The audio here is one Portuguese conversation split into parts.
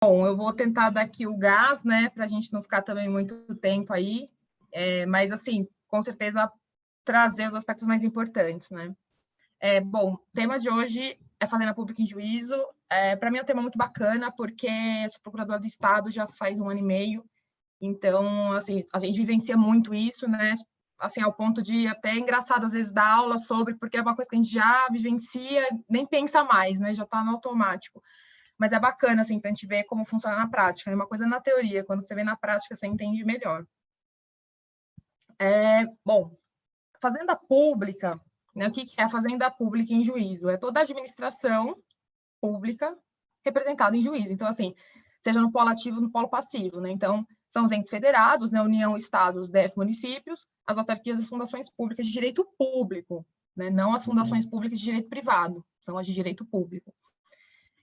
Bom, eu vou tentar dar aqui o gás, né, para a gente não ficar também muito tempo aí, mas, assim, com certeza trazer os aspectos mais importantes, né. Bom, o tema de hoje é Fazenda Pública em Juízo. Para mim é um tema muito bacana, porque eu sou procuradora do Estado já faz 1 ano e meio, então, assim, a gente vivencia muito isso, né, assim, ao ponto de até é engraçado, às vezes, dar aula sobre, porque é uma coisa que a gente já vivencia, nem pensa mais, né, já está no automático. Mas é bacana, assim, para a gente ver como funciona na prática. É uma coisa na teoria, quando você vê na prática, você entende melhor. Bom, fazenda pública, né, o que é a fazenda pública em juízo? É toda a administração pública representada em juízo. Então, assim, seja no polo ativo ou no polo passivo, né? Então, são os entes federados, né, União, Estados, DF, municípios, as autarquias e as fundações públicas de direito público, né? Não as fundações públicas de direito privado, são as de direito público.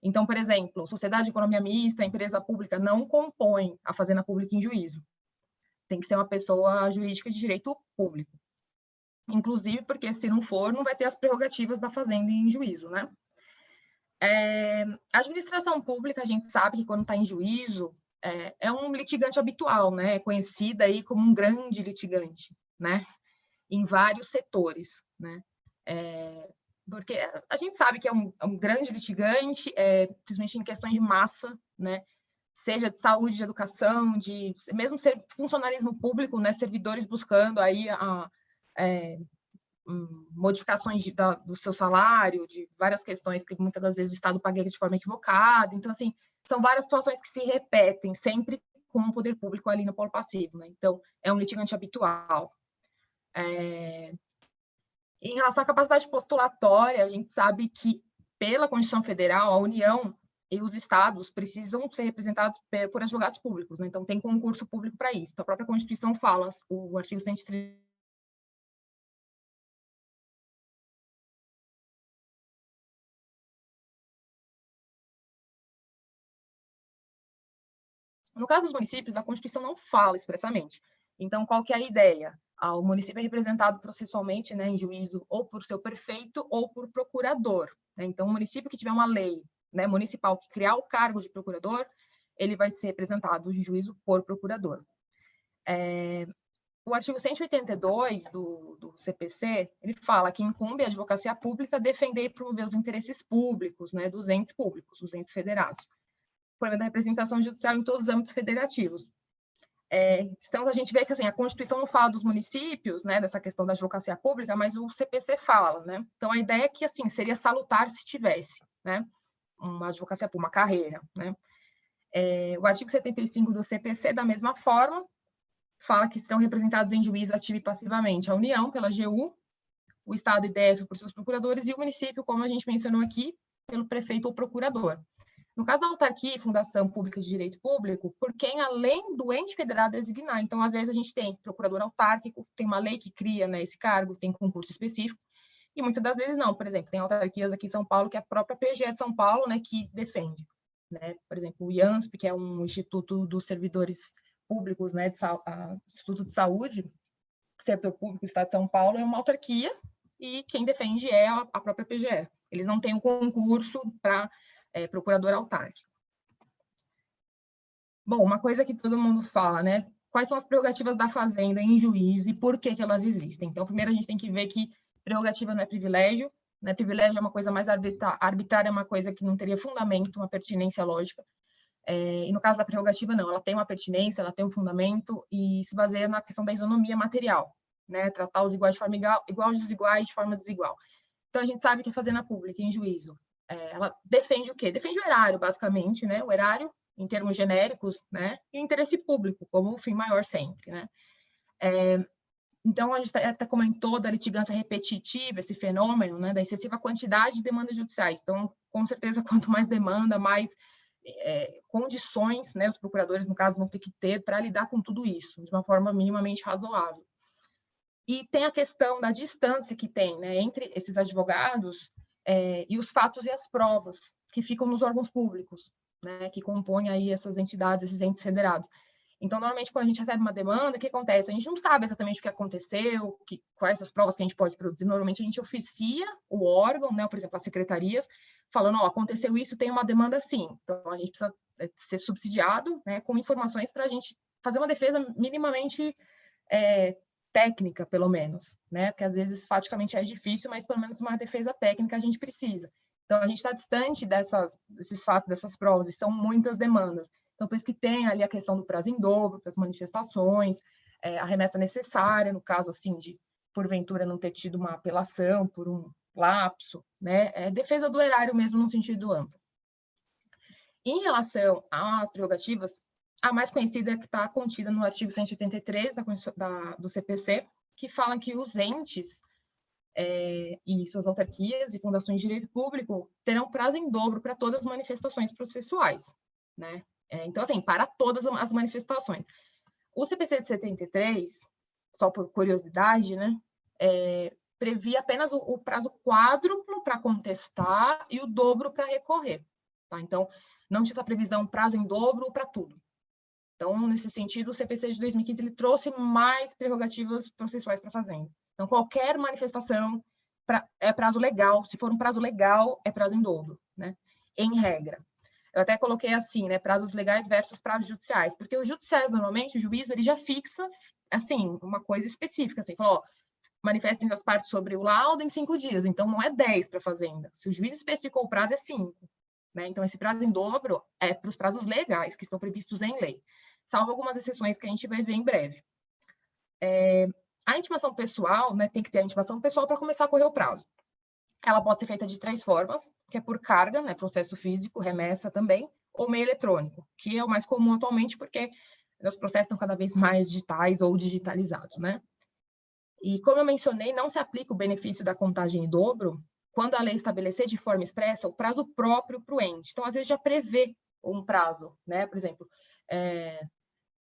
Então, por exemplo, sociedade de economia mista, empresa pública, não compõe a fazenda pública em juízo. Tem que ser uma pessoa jurídica de direito público. Inclusive, porque se não for, não vai ter as prerrogativas da fazenda em juízo, né? A administração pública, a gente sabe que quando está em juízo, é um litigante habitual, né? É conhecida aí como um grande litigante, né? Em vários setores, né? Porque a gente sabe que é um grande litigante, principalmente em questões de massa, né? Seja de saúde, de educação, de mesmo ser funcionalismo público, né? Servidores buscando aí modificações do seu salário, de várias questões que muitas das vezes o Estado paga de forma equivocada. Então, assim, são várias situações que se repetem, sempre com o poder público ali no polo passivo, né? Então, é um litigante habitual. Em relação à capacidade postulatória, a gente sabe que, pela Constituição Federal, a União e os estados precisam ser representados por advogados públicos, né? Então, tem concurso público para isso. Então, a própria Constituição fala, o artigo 130. No caso dos municípios, a Constituição não fala expressamente. Então, qual que é a ideia? O município é representado processualmente, né, em juízo, ou por seu prefeito ou por procurador, né? Então, o município que tiver uma lei, né, municipal que criar o cargo de procurador, ele vai ser representado em juízo por procurador. O artigo 182 do CPC, ele fala que incumbe à advocacia pública defender e promover os interesses públicos, né, dos entes públicos, dos entes federados, por meio da representação judicial em todos os âmbitos federativos. Então, a gente vê que assim, a Constituição não fala dos municípios, né, dessa questão da advocacia pública, mas o CPC fala, né? Então, a ideia é que assim, seria salutar se tivesse, né, uma advocacia pública, uma carreira, né? O artigo 75 do CPC, da mesma forma, fala que serão representados em juízo ativo e passivamente a União, pela AGU, o Estado e DF por seus procuradores, e o município, como a gente mencionou aqui, pelo prefeito ou procurador. No caso da autarquia e fundação pública de direito público, por quem, além do ente federado, designar. Então, às vezes, a gente tem procurador autárquico, tem uma lei que cria, né, esse cargo, tem concurso específico, e muitas das vezes não. Por exemplo, tem autarquias aqui em São Paulo, que é a própria PGE de São Paulo, né, que defende. Né? Por exemplo, o IANSP, que é um instituto dos servidores públicos, né, Instituto de Saúde, Setor Público do Estado de São Paulo, é uma autarquia, e quem defende é a própria PGE. Eles não têm um concurso para procurador autárquico. Bom, uma coisa que todo mundo fala, né? Quais são as prerrogativas da fazenda em juízo e por que elas existem? Então, primeiro a gente tem que ver que prerrogativa não é privilégio, né? Privilégio é uma coisa mais arbitrária, é uma coisa que não teria fundamento, uma pertinência lógica. E no caso da prerrogativa, não, ela tem uma pertinência, ela tem um fundamento e se baseia na questão da isonomia material, né? Tratar os iguais de forma igual, os desiguais de forma desigual. Então, a gente sabe que a fazenda pública em juízo, ela defende o quê? Defende o erário, basicamente, né? O erário, em termos genéricos, né? E o interesse público, como o fim maior sempre, né? Então, a gente até comentou da litigância repetitiva, esse fenômeno, né? Da excessiva quantidade de demandas judiciais. Então, com certeza, quanto mais demanda, mais condições, né? Os procuradores, no caso, vão ter que ter para lidar com tudo isso, de uma forma minimamente razoável. E tem a questão da distância que tem, né, entre esses advogados e os fatos e as provas que ficam nos órgãos públicos, né, que compõem aí essas entidades, esses entes federados. Então, normalmente, quando a gente recebe uma demanda, o que acontece? A gente não sabe exatamente o que aconteceu, quais as provas que a gente pode produzir. Normalmente, a gente oficia o órgão, né, por exemplo, as secretarias, falando, ó, aconteceu isso, tem uma demanda sim. Então, a gente precisa ser subsidiado, né, com informações para a gente fazer uma defesa minimamente técnica, pelo menos, né? Porque às vezes faticamente é difícil, mas pelo menos uma defesa técnica a gente precisa. Então, a gente está distante desses fatos, dessas provas, e são muitas demandas. Então, por isso que tem ali a questão do prazo em dobro para as manifestações, a remessa necessária, no caso, assim, de, porventura, não ter tido uma apelação por um lapso, né? Defesa do erário mesmo, no sentido amplo. Em relação às prerrogativas, a mais conhecida é que está contida no artigo 183 do CPC, que fala que os entes e suas autarquias e fundações de direito público terão prazo em dobro para todas as manifestações processuais, né? Então, assim, para todas as manifestações. O CPC de 73, só por curiosidade, né, previa apenas o prazo quádruplo para contestar e o dobro para recorrer, tá? Então, não tinha essa previsão prazo em dobro para tudo. Então, nesse sentido, o CPC de 2015 ele trouxe mais prerrogativas processuais para a Fazenda. Então, qualquer manifestação é prazo legal. Se for um prazo legal, é prazo em dobro, né? Em regra. Eu até coloquei assim, né? Prazos legais versus prazos judiciais. Porque os judiciais, normalmente, o juiz ele já fixa, assim, uma coisa específica. Assim, falou, ó, manifestem as partes sobre o laudo em 5 dias. Então, não é 10 para a Fazenda. Se o juiz especificou o prazo, é 5. Né? Então, esse prazo em dobro é para os prazos legais, que estão previstos em lei. Salvo algumas exceções que a gente vai ver em breve. A intimação pessoal, né, tem que ter a intimação pessoal para começar a correr o prazo. Ela pode ser feita de 3 formas, que é por carga, né, processo físico, remessa também, ou meio eletrônico, que é o mais comum atualmente, porque os processos estão cada vez mais digitais ou digitalizados, né? E como eu mencionei, não se aplica o benefício da contagem em dobro quando a lei estabelecer de forma expressa o prazo próprio para o ente. Então, às vezes, já prevê um prazo, né? Por exemplo,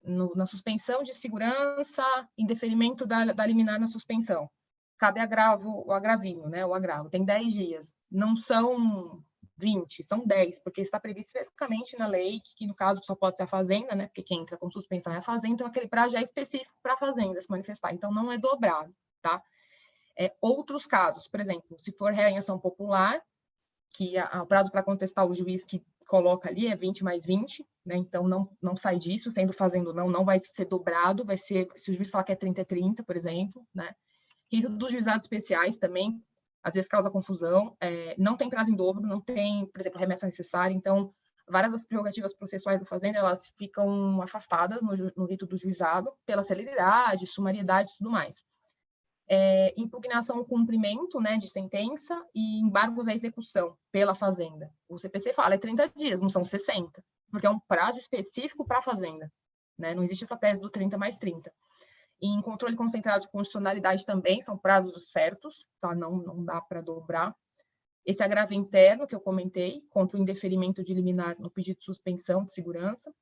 na suspensão de segurança, indeferimento da liminar na suspensão. Cabe o agravinho, né? O agravo. Tem 10 dias. Não são 20, são 10, porque está previsto especificamente na lei, que no caso só pode ser a Fazenda, né? Porque quem entra com suspensão é a Fazenda, então aquele prazo já é específico para a Fazenda se manifestar. Então, não é dobrado, tá? Outros casos, por exemplo, se for réu em ação popular, que o prazo para contestar o juiz que coloca ali é 20 mais 20, né? Então não sai disso, sendo fazendo não vai ser dobrado, vai ser, se o juiz falar que é 30, é 30, por exemplo, né? Isso dos juizados especiais também, às vezes causa confusão, não tem prazo em dobro, não tem, por exemplo, remessa necessária, então várias das prerrogativas processuais da Fazenda, elas ficam afastadas no rito do juizado, pela celeridade, sumariedade e tudo mais. Impugnação ao cumprimento, né, de sentença e embargos à execução pela Fazenda. O CPC fala 30 dias, não são 60, porque é um prazo específico para a Fazenda, né? Não existe essa tese do 30 mais 30. E em controle concentrado de constitucionalidade também são prazos certos, tá? Não dá para dobrar. Esse agravo interno que eu comentei, contra o indeferimento de liminar no pedido de suspensão de segurança.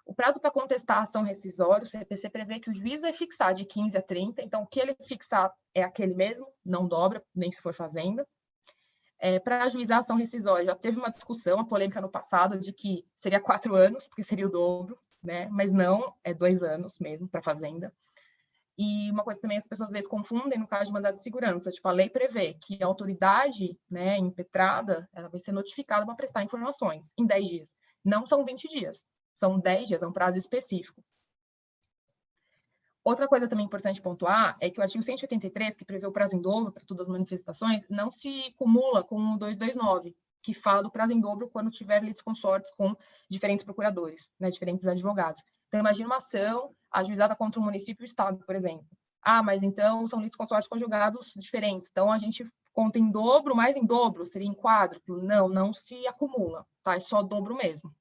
O prazo para contestar a ação rescisória, o CPC prevê que o juiz vai fixar de 15 a 30, então o que ele fixar é aquele mesmo, não dobra, nem se for Fazenda. Para ajuizar a ação rescisória, já teve uma discussão, uma polêmica no passado, de que seria 4 anos, porque seria o dobro, né? Mas não, é 2 anos mesmo para Fazenda. E uma coisa também as pessoas às vezes confundem no caso de mandado de segurança, tipo, a lei prevê que a autoridade, né, impetrada, ela vai ser notificada para prestar informações em 10 dias. Não são 20 dias. São 10 dias, é um prazo específico. Outra coisa também importante pontuar é que o artigo 183, que prevê o prazo em dobro para todas as manifestações, não se cumula com o 229, que fala do prazo em dobro quando tiver litisconsortes com diferentes procuradores, né, diferentes advogados. Então, imagina uma ação ajuizada contra o município e o estado, por exemplo. Mas então são litisconsortes conjugados diferentes. Então, a gente conta em dobro, mais em dobro, seria em quádruplo. Não se acumula, tá? É só dobro mesmo.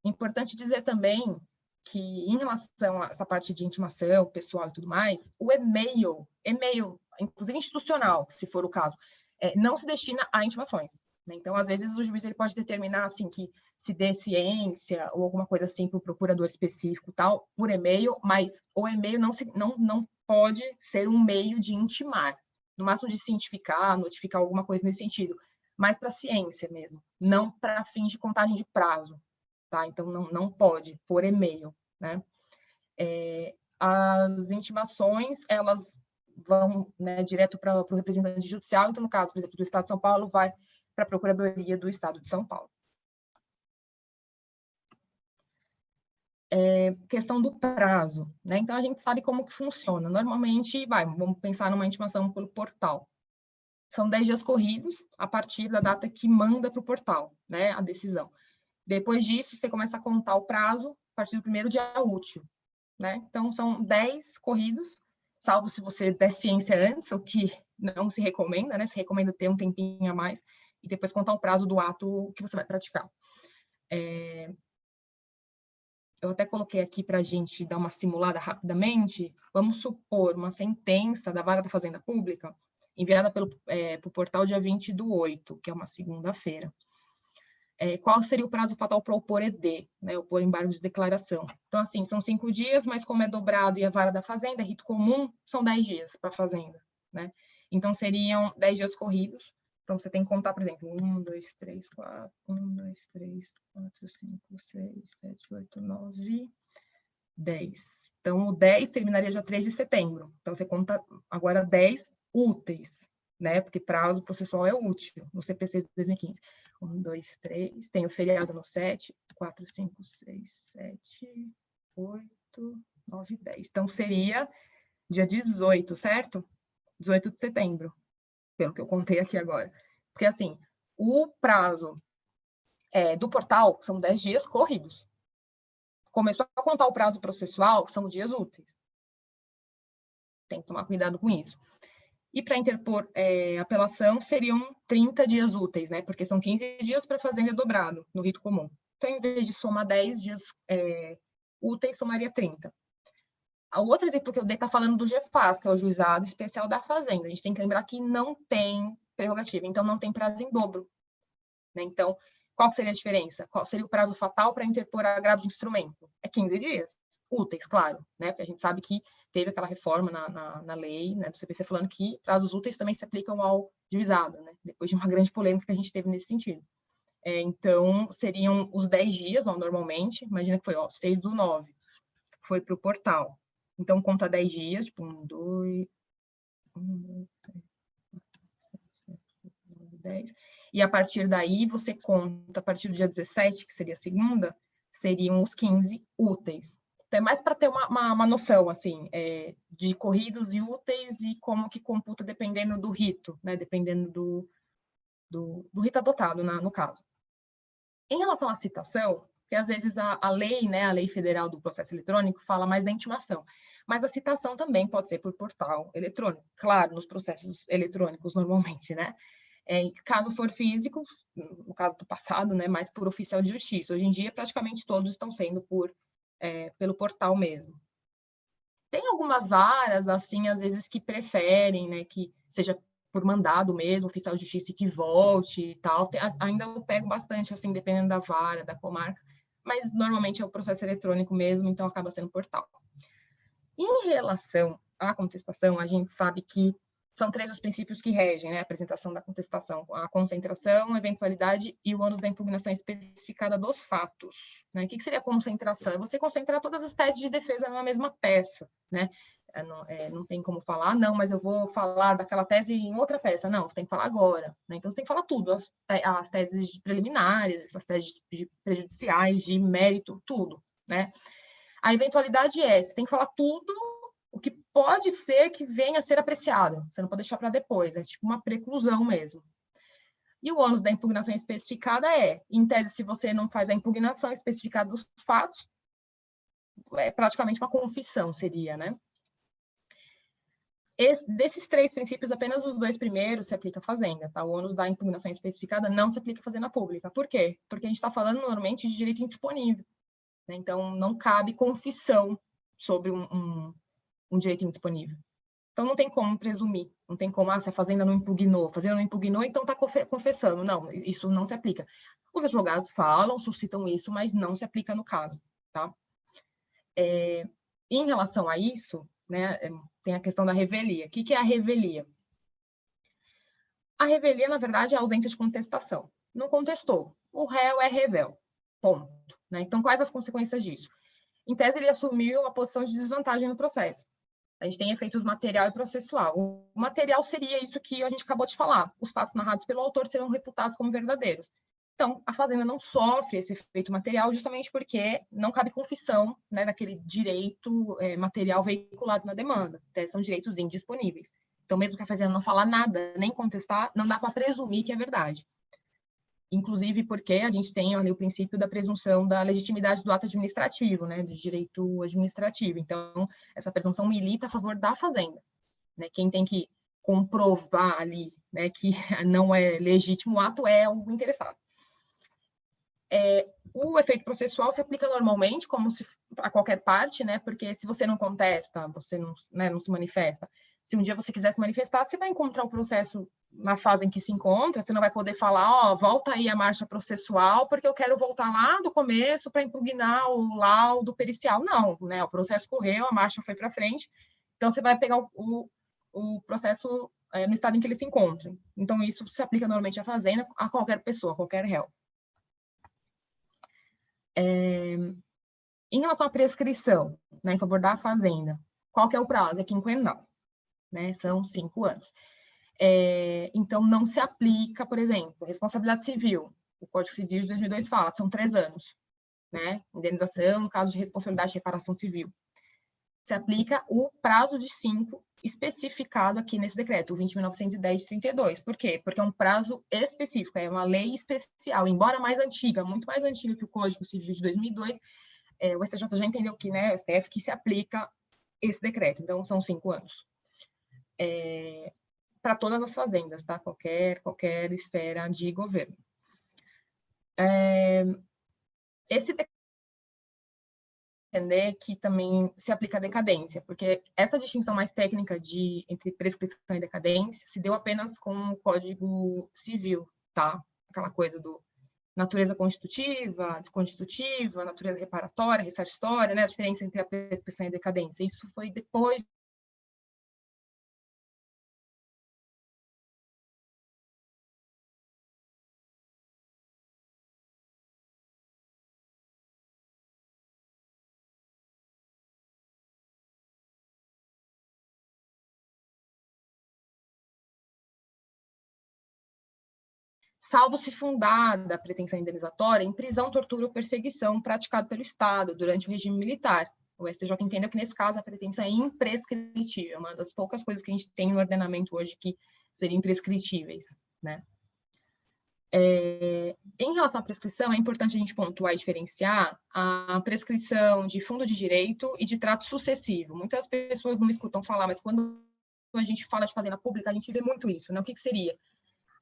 Importante dizer também que, em relação a essa parte de intimação pessoal e tudo mais, o e-mail, inclusive institucional, se for o caso, não se destina a intimações. Né? Então, às vezes, o juiz ele pode determinar assim, que se dê ciência ou alguma coisa assim para o procurador específico, tal, por e-mail, mas o e-mail não pode ser um meio de intimar, no máximo de cientificar, notificar alguma coisa nesse sentido, mas para ciência mesmo, não para fins de contagem de prazo. Tá? Então, não pode, por e-mail. Né? As intimações, elas vão, né, direto para o representante judicial. Então, no caso, por exemplo, do Estado de São Paulo, vai para a Procuradoria do Estado de São Paulo. Questão do prazo, né? Então, a gente sabe como que funciona. Normalmente, vamos pensar numa intimação pelo portal. São 10 dias corridos a partir da data que manda para o portal, né, a decisão. Depois disso, você começa a contar o prazo a partir do primeiro dia útil, né? Então, são 10 corridos, salvo se você der ciência antes, o que não se recomenda, né? Se recomenda ter um tempinho a mais e depois contar o prazo do ato que você vai praticar. Eu até coloquei aqui para a gente dar uma simulada rapidamente. Vamos supor uma sentença da Vara da Fazenda Pública enviada pelo portal dia 20/8, que é uma segunda-feira. Qual seria o prazo fatal para opor ED, né, opor embargo de declaração? Então, assim, são 5 dias, mas como é dobrado e a Vara da Fazenda, é rito comum, são 10 dias para a Fazenda, né? Então, seriam 10 dias corridos. Então, você tem que contar, por exemplo, 1, 2, 3, 4, 1, 2, 3, 4, 5, 6, 7, 8, 9, 10. Então, o 10 terminaria dia 3 de setembro. Então, você conta agora 10 úteis, né? Porque prazo processual é útil, no CPC de 2015. 1, 2, 3, tem o feriado no 7, 4, 5, 6, 7, 8, 9, 10. Então, seria dia 18, certo? 18 de setembro, pelo que eu contei aqui agora. Porque, assim, o prazo do portal são 10 dias corridos. Começou a contar o prazo processual, são dias úteis. Tem que tomar cuidado com isso. E para interpor apelação, seriam 30 dias úteis, né? Porque são 15 dias para fazenda dobrado, no rito comum. Então, em vez de somar 10 dias úteis, somaria 30. O outro exemplo que eu dei está falando do GEFAS, que é o Juizado Especial da Fazenda. A gente tem que lembrar que não tem prerrogativa, então não tem prazo em dobro, né? Então, qual seria a diferença? Qual seria o prazo fatal para interpor agravo de instrumento? É 15 dias. Úteis, claro, né? Porque a gente sabe que teve aquela reforma na lei, né, do CPC falando que prazos úteis também se aplicam ao juizado, né? Depois de uma grande polêmica que a gente teve nesse sentido. Então, seriam os 10 dias, normalmente, imagina que foi 6/9, foi para o portal. Então, conta 10 dias, tipo, 1, 2, 3, 10. E a partir daí, você conta, a partir do dia 17, que seria a segunda, seriam os 15 úteis. Então, é mais para ter uma noção, assim, de corridos e úteis e como que computa dependendo do rito, né? Dependendo do rito adotado, no caso. Em relação à citação, que às vezes a lei, né, a lei federal do processo eletrônico fala mais da intimação, mas a citação também pode ser por portal eletrônico, claro, nos processos eletrônicos normalmente, né? Caso for físico, no caso do passado, né, mais por oficial de justiça. Hoje em dia, praticamente todos estão sendo pelo portal mesmo. Tem algumas varas, assim, às vezes que preferem, né, que seja por mandado mesmo, oficial de justiça que volte e tal. Ainda eu pego bastante, assim, dependendo da vara, da comarca, mas normalmente é o processo eletrônico mesmo, então acaba sendo portal. Em relação à contestação, a gente sabe que são 3 os princípios que regem, né, a apresentação da contestação: a concentração, a eventualidade e o ônus da impugnação especificada dos fatos, né? O que seria a concentração? É você concentrar todas as teses de defesa numa mesma peça, né? Não tem como falar, não, mas eu vou falar daquela tese em outra peça. Não, você tem que falar agora, né? Então, você tem que falar tudo, as teses preliminares, as teses prejudiciais, de mérito, tudo, né? A eventualidade você tem que falar tudo o que pode ser que venha a ser apreciado. Você não pode deixar para depois, é tipo uma preclusão mesmo. E o ônus da impugnação especificada em tese, se você não faz a impugnação especificada dos fatos, é praticamente uma confissão, seria, né? Desses 3 princípios, apenas os 2 primeiros se aplica à fazenda, tá? O ônus da impugnação especificada não se aplica à fazenda pública. Por quê? Porque a gente está falando normalmente de direito indisponível, né? Então, não cabe confissão sobre um direito indisponível. Então, não tem como presumir, não tem como, se a fazenda não impugnou, então está confessando. Não, isso não se aplica. Os advogados falam, suscitam isso, mas não se aplica no caso, tá? Em relação a isso, né, tem a questão da revelia. O que é a revelia? A revelia, na verdade, é a ausência de contestação. Não contestou. O réu é revel. Ponto. Né? Então, quais as consequências disso? Em tese, ele assumiu uma posição de desvantagem no processo. A gente tem efeitos material e processual. O material seria isso que a gente acabou de falar. Os fatos narrados pelo autor serão reputados como verdadeiros. Então, a Fazenda não sofre esse efeito material justamente porque não cabe confissão, né, daquele direito material veiculado na demanda. Então, são direitos indisponíveis. Então, mesmo que a Fazenda não falar nada, nem contestar, não dá para presumir que é verdade. Inclusive porque a gente tem ali o princípio da presunção da legitimidade do ato administrativo, né, de direito administrativo. Então, essa presunção milita a favor da Fazenda, né? Quem tem que comprovar ali, né, que não é legítimo o ato é o interessado. O efeito processual se aplica normalmente, como se a qualquer parte, né? Porque se você não contesta, você não, né, não se manifesta. Se um dia você quiser se manifestar, você vai encontrar o processo na fase em que se encontra, você não vai poder falar, ó, volta aí a marcha processual, porque eu quero voltar lá do começo para impugnar o laudo pericial. Não, né? O processo correu, a marcha foi para frente, então você vai pegar o processo no estado em que ele se encontra. Então, isso se aplica normalmente à Fazenda, a qualquer pessoa, a qualquer réu. Em relação à prescrição, né, em favor da Fazenda, qual que é o prazo? É quinquenal, né? São 5 anos. Então, não se aplica, por exemplo, responsabilidade civil. O Código Civil de 2002 fala que são 3 anos, né? Indenização, no caso de responsabilidade de reparação civil. Se aplica o prazo de 5 especificado aqui nesse decreto, o 20.910 de 32. Por quê? Porque é um prazo específico, é uma lei especial, embora mais antiga, muito mais antiga que o Código Civil de 2002, o STJ já entendeu que, né, o STF, que se aplica esse decreto. Então, são 5 anos. Para todas as fazendas, tá? Qualquer esfera de governo. Esse decreto entender que também se aplica a decadência, porque essa distinção mais técnica entre prescrição e decadência se deu apenas com o Código Civil, tá? Aquela coisa do natureza constitutiva, desconstitutiva, natureza reparatória, ressarcitória, né? A diferença entre a prescrição e a decadência. Isso foi depois salvo se fundada a pretensão indenizatória em prisão, tortura ou perseguição praticado pelo Estado durante o regime militar. O STJ entendeu que, nesse caso, a pretensão é imprescritível, uma das poucas coisas que a gente tem no ordenamento hoje que seriam imprescritíveis, né? Em relação à prescrição, é importante a gente pontuar e diferenciar a prescrição de fundo de direito e de trato sucessivo. Muitas pessoas não me escutam falar, mas quando a gente fala de fazenda pública, a gente vê muito isso, né? O que seria?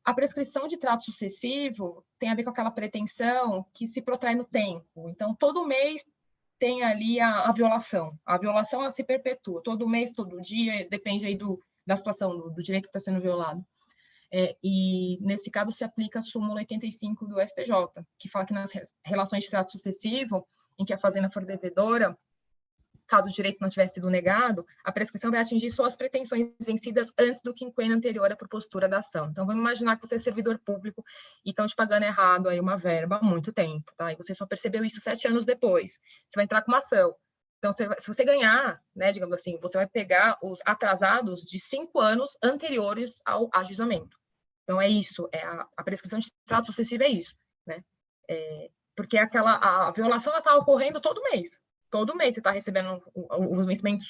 A prescrição de trato sucessivo tem a ver com aquela pretensão que se protrai no tempo. Então, todo mês tem ali a violação. A violação, ela se perpetua. Todo mês, todo dia, depende aí da situação, do direito que está sendo violado. E, nesse caso, se aplica a súmula 85 do STJ, que fala que nas relações de trato sucessivo, em que a fazenda for devedora, caso o direito não tivesse sido negado, a prescrição vai atingir só as pretensões vencidas antes do quinquênio anterior à propositura da ação. Então, vamos imaginar que você é servidor público e estão te pagando errado aí uma verba há muito tempo, tá? E você só percebeu isso 7 anos depois. Você vai entrar com uma ação. Então, se você ganhar, né, digamos assim, você vai pegar os atrasados de 5 anos anteriores ao ajuizamento. Então, é isso, a prescrição de trato sucessivo é isso, né? Porque a violação está ocorrendo todo mês. Todo mês você está recebendo os vencimentos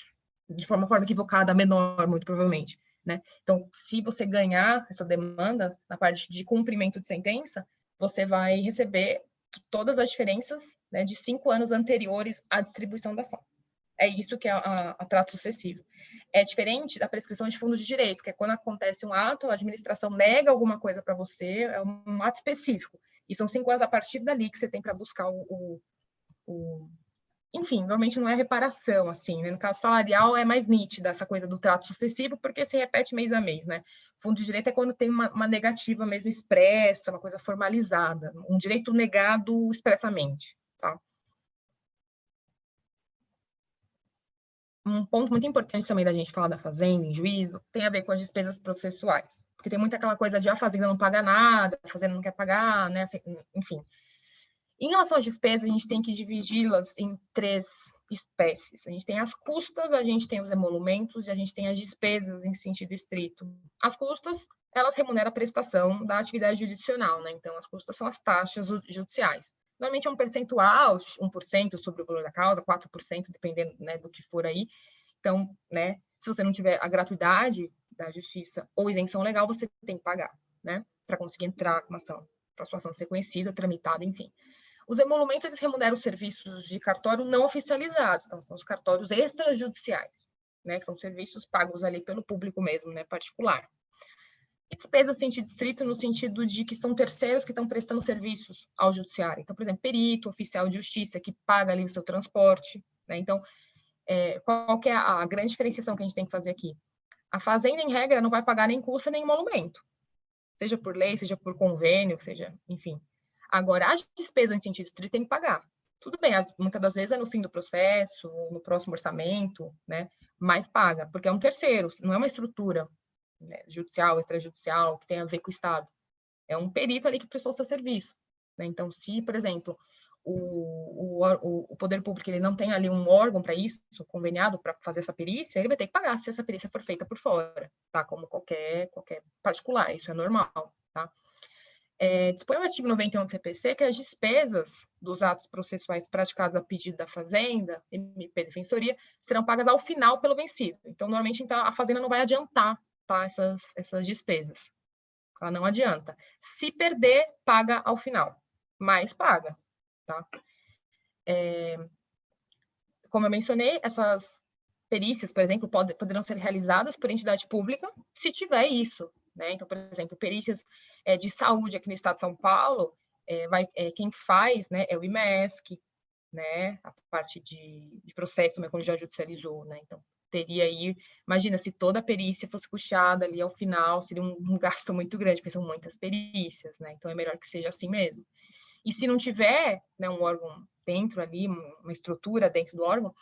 de forma equivocada, menor, muito provavelmente, né? Então, se você ganhar essa demanda na parte de cumprimento de sentença, você vai receber todas as diferenças, né, de 5 anos anteriores à distribuição da ação. É isso que é a trato sucessivo. É diferente da prescrição de fundo de direito, que é quando acontece um ato, a administração nega alguma coisa para você, é um ato específico. E são 5 anos a partir dali que você tem para buscar enfim, normalmente não é reparação, assim, né? No caso salarial é mais nítida essa coisa do trato sucessivo, porque se repete mês a mês, né? Fundo de direito é quando tem uma negativa mesmo expressa, uma coisa formalizada, um direito negado expressamente, tá? Um ponto muito importante também da gente falar da fazenda em juízo tem a ver com as despesas processuais, porque tem muita aquela coisa de a fazenda não paga nada, a fazenda não quer pagar, né? Assim, enfim. Em relação às despesas, a gente tem que dividi-las em 3 espécies. A gente tem as custas, a gente tem os emolumentos e a gente tem as despesas em sentido estrito. As custas, elas remuneram a prestação da atividade jurisdicional, né? Então, as custas são as taxas judiciais. Normalmente é um percentual, 1% sobre o valor da causa, 4%, dependendo, né, do que for aí. Então, né, se você não tiver a gratuidade da justiça ou isenção legal, você tem que pagar, né, para conseguir entrar com uma ação, para a sua ação ser conhecida, tramitada, enfim. Os emolumentos, eles remuneram os serviços de cartório não oficializados, então são os cartórios extrajudiciais, né, que são serviços pagos ali pelo público mesmo, né, particular. E despesas em sentido estrito, no sentido de que são terceiros que estão prestando serviços ao judiciário. Então, por exemplo, perito, oficial de justiça, que paga ali o seu transporte, né, então, qual que é a grande diferenciação que a gente tem que fazer aqui? A fazenda, em regra, não vai pagar nem custo nem emolumento, seja por lei, seja por convênio, seja, enfim. Agora, as despesas em sentido estrito tem que pagar. Tudo bem, muitas das vezes é no fim do processo, ou no próximo orçamento, né? Mas paga, porque é um terceiro, não é uma estrutura, né, judicial, extrajudicial, que tem a ver com o Estado. É um perito ali que prestou o seu serviço, né? Então, se, por exemplo, o poder público ele não tem ali um órgão para isso, conveniado para fazer essa perícia, ele vai ter que pagar se essa perícia for feita por fora, tá? Como qualquer particular, isso é normal, tá? Dispõe o artigo 91 do CPC que as despesas dos atos processuais praticados a pedido da Fazenda, MP Defensoria, serão pagas ao final pelo vencido. Então, normalmente, então, a Fazenda não vai adiantar, tá, essas despesas. Ela não adianta. Se perder, paga ao final, mas paga, tá? Como eu mencionei, essas perícias, por exemplo, poderão ser realizadas por entidade pública, se tiver isso, né? Então, por exemplo, perícias de saúde aqui no estado de São Paulo, quem faz, né, é o IMESC, né? A parte de processo, quando já judicializou, né? Então, teria aí, imagina, se toda a perícia fosse custeada ali ao final, seria um gasto muito grande, porque são muitas perícias, né? Então, é melhor que seja assim mesmo. E se não tiver, né, um órgão dentro ali, uma estrutura dentro do órgão,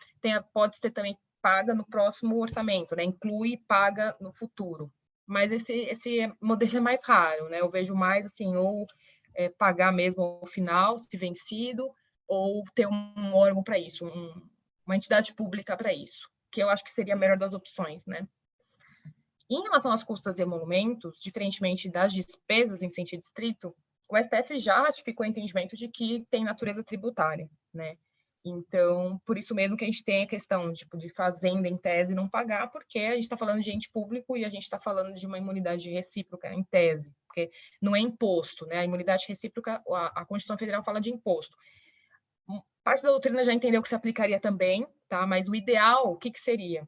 pode ser também paga no próximo orçamento, né? Inclui e paga no futuro. Mas esse modelo é mais raro, né? Eu vejo mais assim, ou pagar mesmo ao final, se vencido, ou ter um órgão para isso, uma entidade pública para isso, que eu acho que seria a melhor das opções, né? Em relação às custas e emolumentos, diferentemente das despesas em sentido estrito, o STF já ratificou o entendimento de que tem natureza tributária, né? Então, por isso mesmo que a gente tem a questão de fazenda em tese não pagar, porque a gente está falando de ente público e a gente está falando de uma imunidade recíproca em tese, porque não é imposto, né? A imunidade recíproca, a Constituição Federal fala de imposto. Parte da doutrina já entendeu que se aplicaria também, tá? Mas o ideal, o que seria?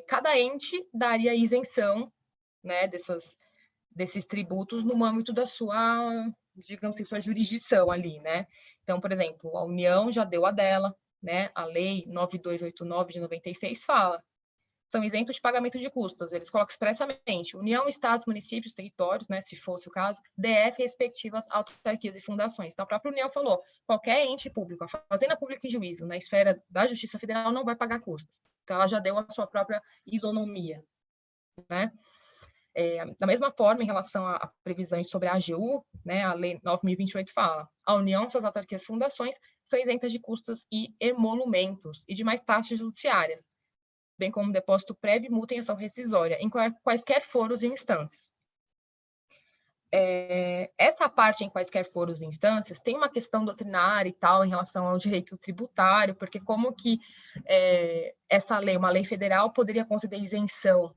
Cada ente daria isenção, né, desses tributos no âmbito da sua, digamos assim, sua jurisdição ali, né? Então, por exemplo, a União já deu a dela, né? A Lei 9289 de 96 fala, são isentos de pagamento de custos. Eles colocam expressamente União, Estados, municípios, territórios, né, se fosse o caso, DF, respectivas autarquias e fundações. Então, a própria União falou, qualquer ente público, a Fazenda Pública e Juízo, na esfera da Justiça Federal, não vai pagar custos. Então, ela já deu a sua própria isonomia, né? Da mesma forma, em relação a previsões sobre a AGU, né, a Lei 9.028 fala, a União, suas autarquias e fundações são isentas de custos e emolumentos e demais taxas judiciárias, bem como depósito prévio, multa e ação rescisória, em quaisquer foros e instâncias. Essa parte em quaisquer foros e instâncias tem uma questão doutrinária e tal em relação ao direito tributário, porque como que essa lei, uma lei federal, poderia conceder isenção,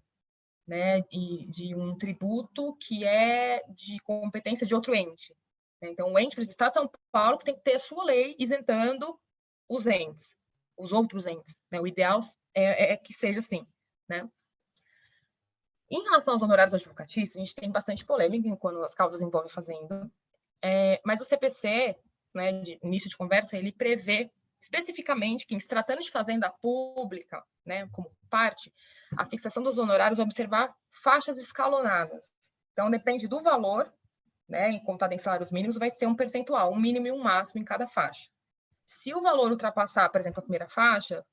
né, de um tributo que é de competência de outro ente. Então, o ente, por exemplo, o Estado de São Paulo, que tem que ter a sua lei isentando os entes, os outros entes, né? O ideal é que seja assim, né? Em relação aos honorários advocatícios, a gente tem bastante polêmica quando as causas envolvem fazenda, mas o CPC, né, de início de conversa, ele prevê especificamente que, em se tratando de fazenda pública, né, como parte, a fixação dos honorários vai observar faixas escalonadas. Então, depende do valor, né, contado em salários mínimos, vai ser um percentual, um mínimo e um máximo em cada faixa. Se o valor ultrapassar, por exemplo, a primeira faixa,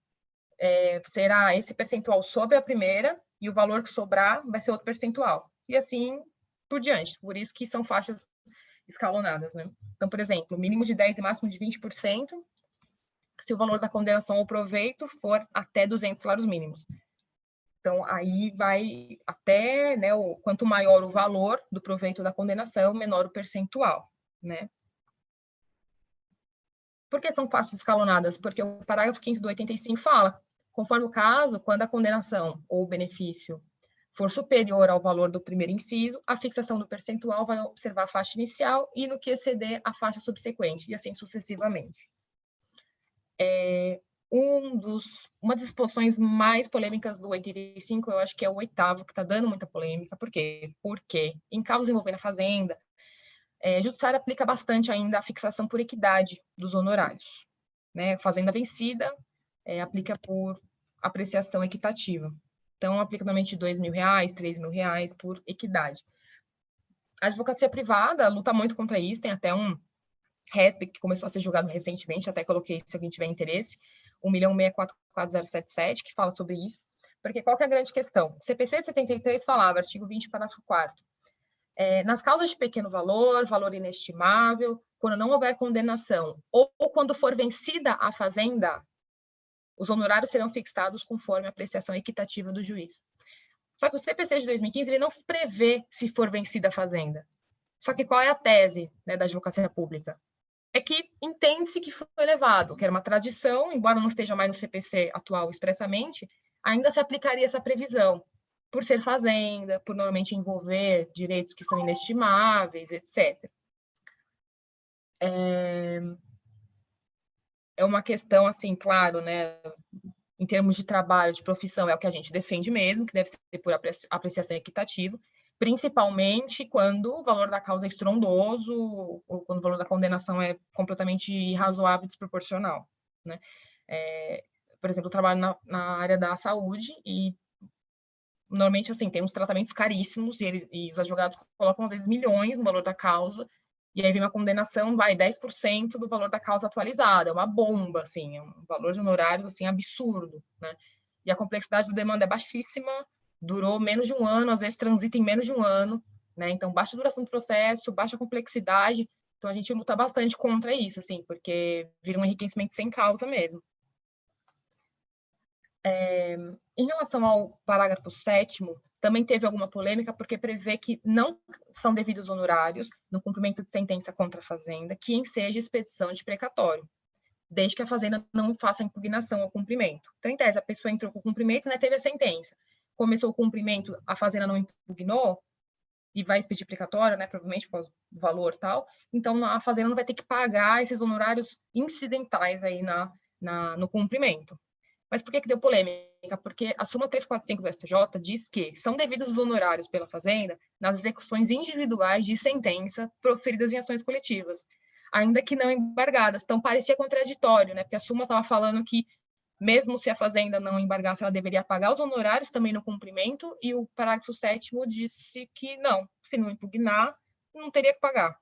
será esse percentual sobre a primeira e o valor que sobrar vai ser outro percentual. E assim por diante. Por isso que são faixas escalonadas, né? Então, por exemplo, mínimo de 10% e máximo de 20%, se o valor da condenação ou proveito for até 200 salários mínimos. Então, aí vai até, né, quanto maior o valor do proveito da condenação, menor o percentual, né? Por que são partes escalonadas? Porque o parágrafo 5º do 85 fala, conforme o caso, quando a condenação ou o benefício for superior ao valor do primeiro inciso, a fixação do percentual vai observar a faixa inicial e, no que exceder, a faixa subsequente, e assim sucessivamente. Uma das disposições mais polêmicas do 85, eu acho que é o 8º, que está dando muita polêmica. Por quê? Porque, em causas envolvendo a fazenda, o judiciário aplica bastante ainda a fixação por equidade dos honorários. Né? Fazenda vencida aplica por apreciação equitativa. Então, aplica normalmente R$2.000, R$3.000 por equidade. A advocacia privada luta muito contra isso, tem até um RESP que começou a ser julgado recentemente, até coloquei se alguém tiver interesse, 1.644.077, que fala sobre isso. Porque qual que é a grande questão? CPC 73 falava, artigo 20, parágrafo 4º, nas causas de pequeno valor, valor inestimável, quando não houver condenação ou quando for vencida a fazenda, os honorários serão fixados conforme a apreciação equitativa do juiz. Só que o CPC de 2015 ele não prevê se for vencida a fazenda. Só que qual é a tese, né, da advocacia pública? É que entende-se que foi elevado, que era uma tradição, embora não esteja mais no CPC atual expressamente, ainda se aplicaria essa previsão, por ser fazenda, por normalmente envolver direitos que são inestimáveis, etc. É uma questão, assim, claro, né, em termos de trabalho, de profissão, é o que a gente defende mesmo, que deve ser por apreciação equitativa, principalmente quando o valor da causa é estrondoso ou quando o valor da condenação é completamente irrazoável e desproporcional, né? Por exemplo, eu trabalho na área da saúde e normalmente, assim, tem uns tratamentos caríssimos e os advogados colocam, às vezes, milhões no valor da causa e aí vem uma condenação, 10% do valor da causa atualizada, é uma bomba, assim, é um valor de honorários, assim, absurdo, né? E a complexidade da demanda é baixíssima, durou menos de um ano, às vezes transita em menos de um ano, né? Então, baixa duração do processo, baixa complexidade, então a gente luta bastante contra isso, assim, porque vira um enriquecimento sem causa mesmo. Em relação ao parágrafo 7º, também teve alguma polêmica, porque prevê que não são devidos honorários no cumprimento de sentença contra a fazenda que enseja expedição de precatório, desde que a fazenda não faça impugnação ao cumprimento. Então, em tese, a pessoa entrou com o cumprimento, né, teve a sentença. Começou o cumprimento, a fazenda não impugnou, e vai expedir precatório, né, provavelmente por o valor tal, então a fazenda não vai ter que pagar esses honorários incidentais aí no cumprimento. Mas por que deu polêmica? Porque a súmula 345 do STJ diz que são devidos os honorários pela Fazenda nas execuções individuais de sentença proferidas em ações coletivas, ainda que não embargadas. Então, parecia contraditório, né? Porque a súmula estava falando que, mesmo se a Fazenda não embargasse, ela deveria pagar os honorários também no cumprimento, e o parágrafo 7º disse que não, se não impugnar, não teria que pagar.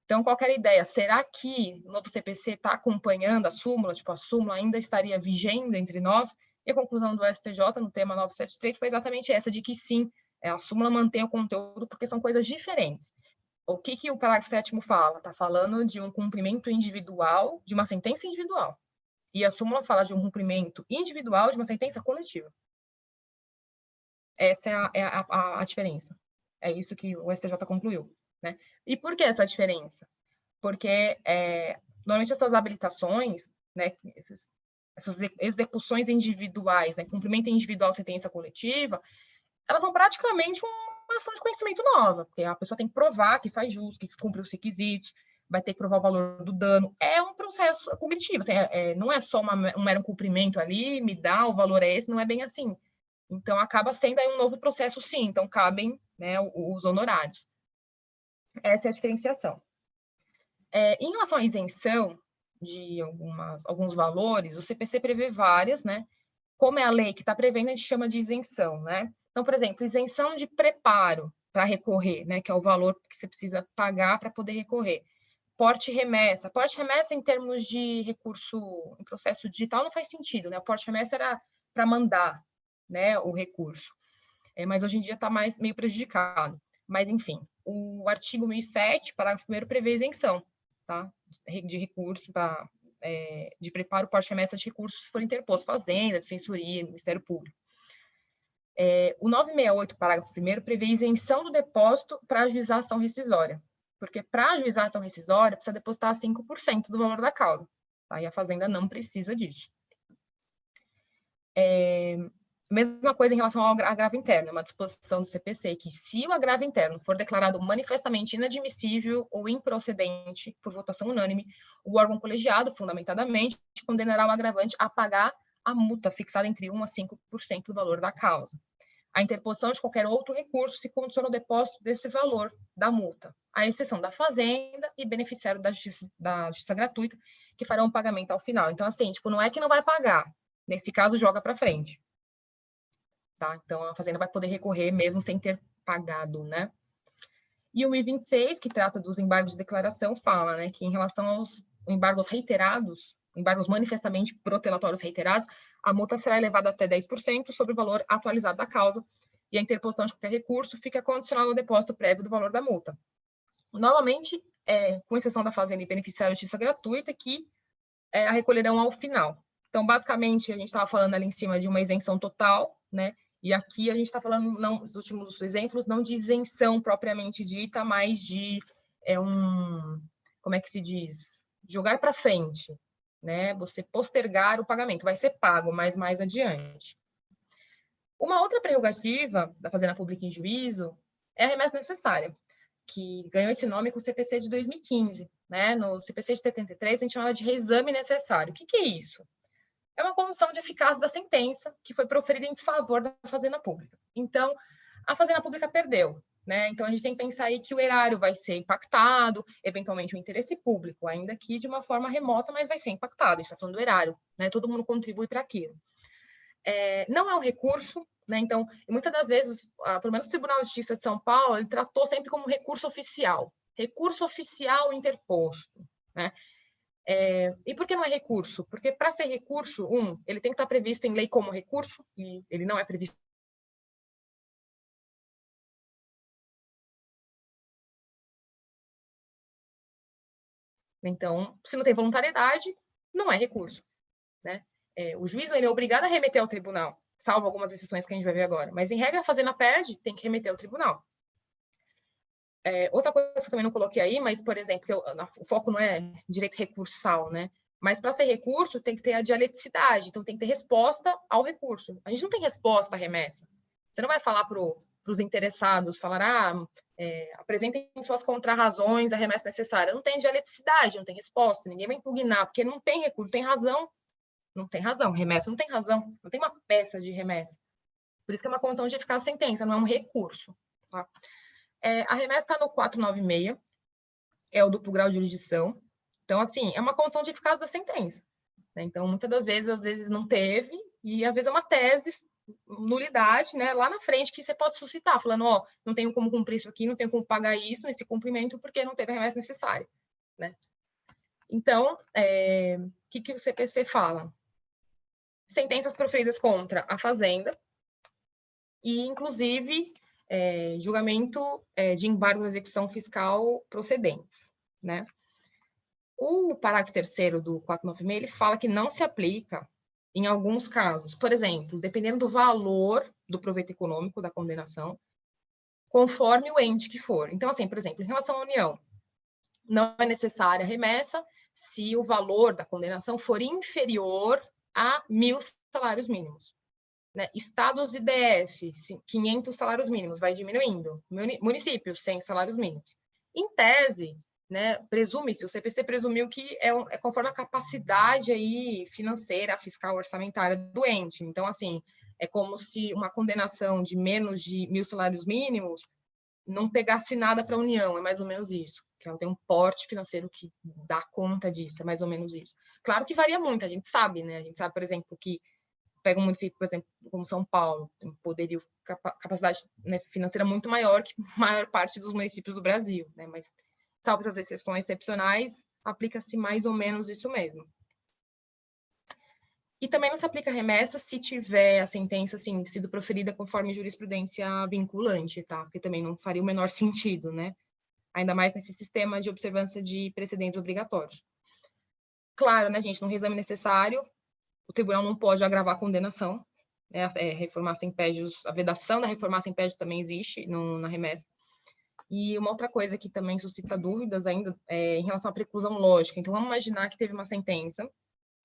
Então, qual era a ideia? Será que o novo CPC está acompanhando a súmula? Tipo, a súmula ainda estaria vigendo entre nós? E a conclusão do STJ no tema 973 foi exatamente essa, de que sim, a súmula mantém o conteúdo porque são coisas diferentes. O que o parágrafo 7º fala? Está falando de um cumprimento individual, de uma sentença individual. E a súmula fala de um cumprimento individual de uma sentença coletiva. Essa é a diferença. É isso que o STJ concluiu. Né? E por que essa diferença? Porque normalmente essas habilitações, né, essas execuções individuais, né, cumprimento individual, sentença coletiva, elas são praticamente uma ação de conhecimento nova, porque a pessoa tem que provar que faz jus, que cumpre os requisitos, vai ter que provar o valor do dano. É um processo cognitivo, assim, não é só um mero cumprimento ali, me dá, o valor é esse, não é bem assim. Então, acaba sendo aí um novo processo, sim, então cabem, né, os honorários. Essa é a diferenciação. Em relação à isenção de alguns valores, o CPC prevê várias, né? Como é a lei que está prevendo, a gente chama de isenção, né? Então, por exemplo, isenção de preparo para recorrer, né? Que é o valor que você precisa pagar para poder recorrer. Porte e remessa. Porte e remessa, em termos de recurso em processo digital, não faz sentido, né? O porte e remessa era para mandar, né, o recurso. Mas hoje em dia está meio prejudicado. Mas, enfim, o artigo 1007, parágrafo 1º, prevê isenção, tá? De recurso de preparo, porte e remessa de recursos for interposto Fazenda, Defensoria, Ministério Público. O 968, parágrafo 1º, prevê isenção do depósito para ajuizar a ação rescisória, porque para ajuizar a ação rescisória precisa depositar 5% do valor da causa, tá? E a Fazenda não precisa disso. Mesma coisa em relação ao agravo interno, uma disposição do CPC, que se o agravo interno for declarado manifestamente inadmissível ou improcedente por votação unânime, o órgão colegiado, fundamentadamente, condenará o agravante a pagar a multa fixada entre 1% a 5% do valor da causa. A interposição de qualquer outro recurso se condiciona ao depósito desse valor da multa, à exceção da Fazenda e beneficiário da justiça gratuita, que farão o pagamento ao final. Então, assim, tipo, não é que não vai pagar, nesse caso, joga para frente. Tá? Então, a Fazenda vai poder recorrer mesmo sem ter pagado, né? E o 1026, que trata dos embargos de declaração, fala, né, que em relação aos embargos reiterados, embargos manifestamente protelatórios reiterados, a multa será elevada até 10% sobre o valor atualizado da causa e a interposição de qualquer recurso fica condicionada ao depósito prévio do valor da multa. Novamente, com exceção da Fazenda e beneficiário de justiça gratuita, que a recolherão ao final. Então, basicamente, a gente estava falando ali em cima de uma isenção total, né? E aqui a gente está falando, não, nos últimos exemplos, não de isenção propriamente dita, mas de como é que se diz? Jogar para frente, né? Você postergar o pagamento, vai ser pago, mas mais adiante. Uma outra prerrogativa da Fazenda Pública em Juízo é a remessa necessária, que ganhou esse nome com o CPC de 2015, né? No CPC de 73, a gente chamava de reexame necessário. O que é isso? É uma condição de eficácia da sentença que foi proferida em desfavor da Fazenda Pública. Então, a Fazenda Pública perdeu, né? Então, a gente tem que pensar aí que o erário vai ser impactado, eventualmente o interesse público, ainda que de uma forma remota, mas vai ser impactado. A gente está falando do erário, né? Todo mundo contribui para aquilo. Não é um recurso, né? Então, muitas das vezes, pelo menos o Tribunal de Justiça de São Paulo, ele tratou sempre como recurso oficial interposto, né? E por que não é recurso? Porque para ser recurso, ele tem que estar previsto em lei como recurso, e ele não é previsto. Então, se não tem voluntariedade, não é recurso, né? O juiz ele é obrigado a remeter ao tribunal, salvo algumas exceções que a gente vai ver agora. Mas, em regra, a Fazenda perde, tem que remeter ao tribunal. Outra coisa que eu também não coloquei aí, mas, por exemplo, o foco não é direito recursal, né? Mas para ser recurso, tem que ter a dialeticidade, então tem que ter resposta ao recurso. A gente não tem resposta à remessa. Você não vai falar para os interessados, falar, apresentem suas contrarrazões à remessa necessária. Não tem dialeticidade, não tem resposta, ninguém vai impugnar, porque não tem recurso, tem razão. Não tem razão, remessa não tem razão, não tem uma peça de remessa. Por isso que é uma condição de eficácia da sentença, não é um recurso. Tá? A remessa está no 496, é o duplo grau de jurisdição. Então, assim, é uma condição de eficácia da sentença. Né? Então, muitas das vezes, às vezes não teve, e às vezes é uma tese, nulidade, né, lá na frente, que você pode suscitar, falando, não tenho como cumprir isso aqui, não tenho como pagar isso nesse cumprimento, porque não teve a remessa necessária. Né? Então, o que o CPC fala? Sentenças proferidas contra a Fazenda e, inclusive, julgamento de embargos de execução fiscal procedentes, né? O parágrafo 3º do 496, ele fala que não se aplica em alguns casos. Por exemplo, dependendo do valor do proveito econômico da condenação, conforme o ente que for. Então, assim, por exemplo, em relação à União, não é necessária a remessa se o valor da condenação for inferior a 1.000 salários mínimos. Né? Estados e DF, 500 salários mínimos, vai diminuindo. Municípios, 100 salários mínimos. Em tese, né, presume-se, o CPC presumiu que é conforme a capacidade aí financeira, fiscal, orçamentária do ente. Então, assim, é como se uma condenação de menos de 1.000 salários mínimos não pegasse nada para a União, é mais ou menos isso. Que ela tem um porte financeiro que dá conta disso, é mais ou menos isso. Claro que varia muito, a gente sabe, né? A gente sabe, por exemplo, que pega um município, por exemplo, como São Paulo, tem um poderio, capacidade, né, financeira muito maior que a maior parte dos municípios do Brasil, né? Mas, salvo essas exceções excepcionais, aplica-se mais ou menos isso mesmo. E também não se aplica remessa se tiver a sentença, assim, sido proferida conforme jurisprudência vinculante, tá? Porque também não faria o menor sentido, né? Ainda mais nesse sistema de observância de precedentes obrigatórios. Claro, né, gente, num reexame necessário, o tribunal não pode agravar a condenação, né? Reformar sem pédios, a vedação da reformar sem pédios também existe na remessa. E uma outra coisa que também suscita dúvidas ainda é em relação à preclusão lógica. Então, vamos imaginar que teve uma sentença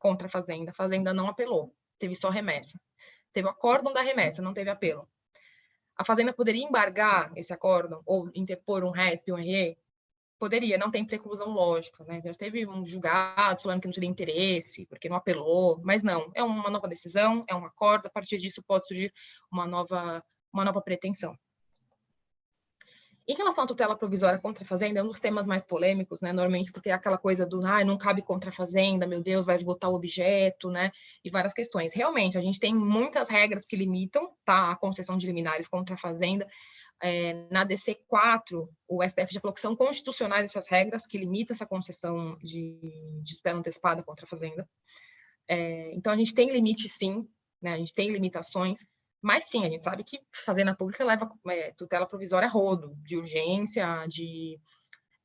contra a Fazenda não apelou, teve só remessa. Teve o acórdão da remessa, não teve apelo. A Fazenda poderia embargar esse acórdão ou interpor um RESP, um RE? Poderia, não tem preclusão lógica, né? Já teve um julgado falando que não teria interesse, porque não apelou, mas não, é uma nova decisão, é um acordo, a partir disso pode surgir uma nova pretensão. Em relação à tutela provisória contra a Fazenda, é um dos temas mais polêmicos, né? Normalmente porque é aquela coisa do, não cabe contra a Fazenda, meu Deus, vai esgotar o objeto, né? E várias questões. Realmente, a gente tem muitas regras que limitam, tá? A concessão de liminares contra a Fazenda. Na DC 4, o STF já falou que são constitucionais essas regras que limitam essa concessão de tutela antecipada contra a Fazenda. Então, a gente tem limite, sim, né? A gente tem limitações. Mas sim, a gente sabe que Fazenda Pública leva tutela provisória a rodo, de urgência,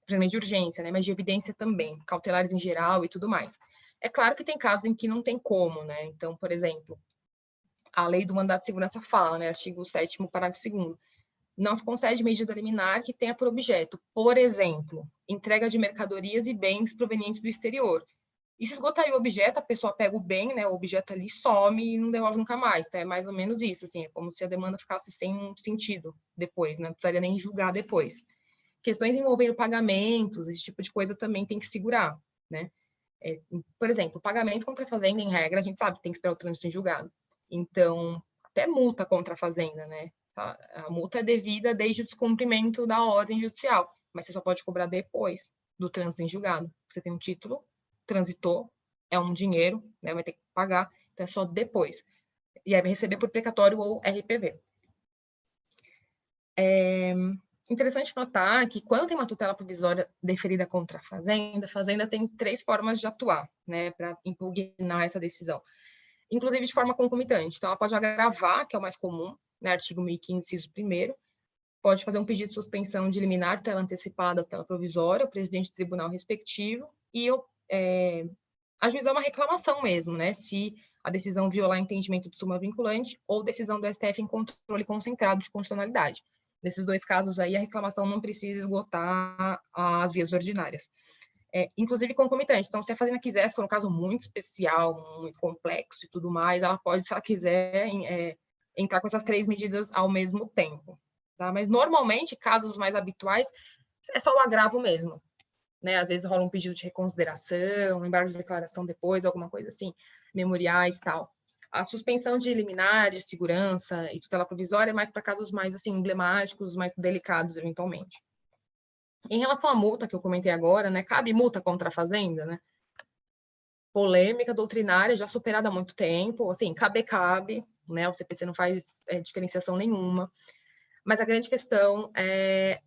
principalmente de urgência, né? Mas de evidência também, cautelares em geral e tudo mais. É claro que tem casos em que não tem como, né? Então, por exemplo, a lei do mandato de segurança fala, né? Artigo 7º, parágrafo 2º, não se concede medida liminar que tenha por objeto, por exemplo, entrega de mercadorias e bens provenientes do exterior. E se esgotaria o objeto, a pessoa pega o bem, né, o objeto ali some e não devolve nunca mais, tá? É mais ou menos isso, assim, é como se a demanda ficasse sem sentido depois, né? Não precisaria nem julgar depois. Questões envolvendo pagamentos, esse tipo de coisa também tem que segurar, né? Por exemplo, pagamentos contra a Fazenda, em regra, a gente sabe que tem que esperar o trânsito em julgado. Então, até multa contra a Fazenda, né? A multa é devida desde o descumprimento da ordem judicial, mas você só pode cobrar depois do trânsito em julgado. Você tem um título, transitou, é um dinheiro, né, vai ter que pagar, então é só depois. E aí vai receber por precatório ou RPV. Interessante notar que quando tem uma tutela provisória deferida contra a Fazenda tem 3 formas de atuar, né, para impugnar essa decisão. Inclusive de forma concomitante. Então, ela pode agravar, que é o mais comum, né, artigo 1015, inciso 1º, pode fazer um pedido de suspensão de liminar, tutela antecipada, tutela provisória, o presidente do tribunal respectivo, e ajuizar uma reclamação mesmo, né? Se a decisão violar entendimento de súmula vinculante ou decisão do STF em controle concentrado de constitucionalidade. Nesses 2 casos aí, a reclamação não precisa esgotar as vias ordinárias. Inclusive concomitante. Então, se a Fazenda quiser, se for um caso muito especial, muito complexo e tudo mais, ela pode, se ela quiser, entrar com essas 3 medidas ao mesmo tempo. Tá? Mas, normalmente, casos mais habituais, é só o agravo mesmo. Né? Às vezes rola um pedido de reconsideração, embargo de declaração depois, alguma coisa assim, memoriais e tal. A suspensão de liminar, de segurança e tutela provisória é mais para casos mais assim, emblemáticos, mais delicados, eventualmente. Em relação à multa que eu comentei agora, né? Cabe multa contra a Fazenda, né? Polêmica doutrinária já superada há muito tempo, assim, cabe, né? O CPC não faz diferenciação nenhuma. Mas a grande questão é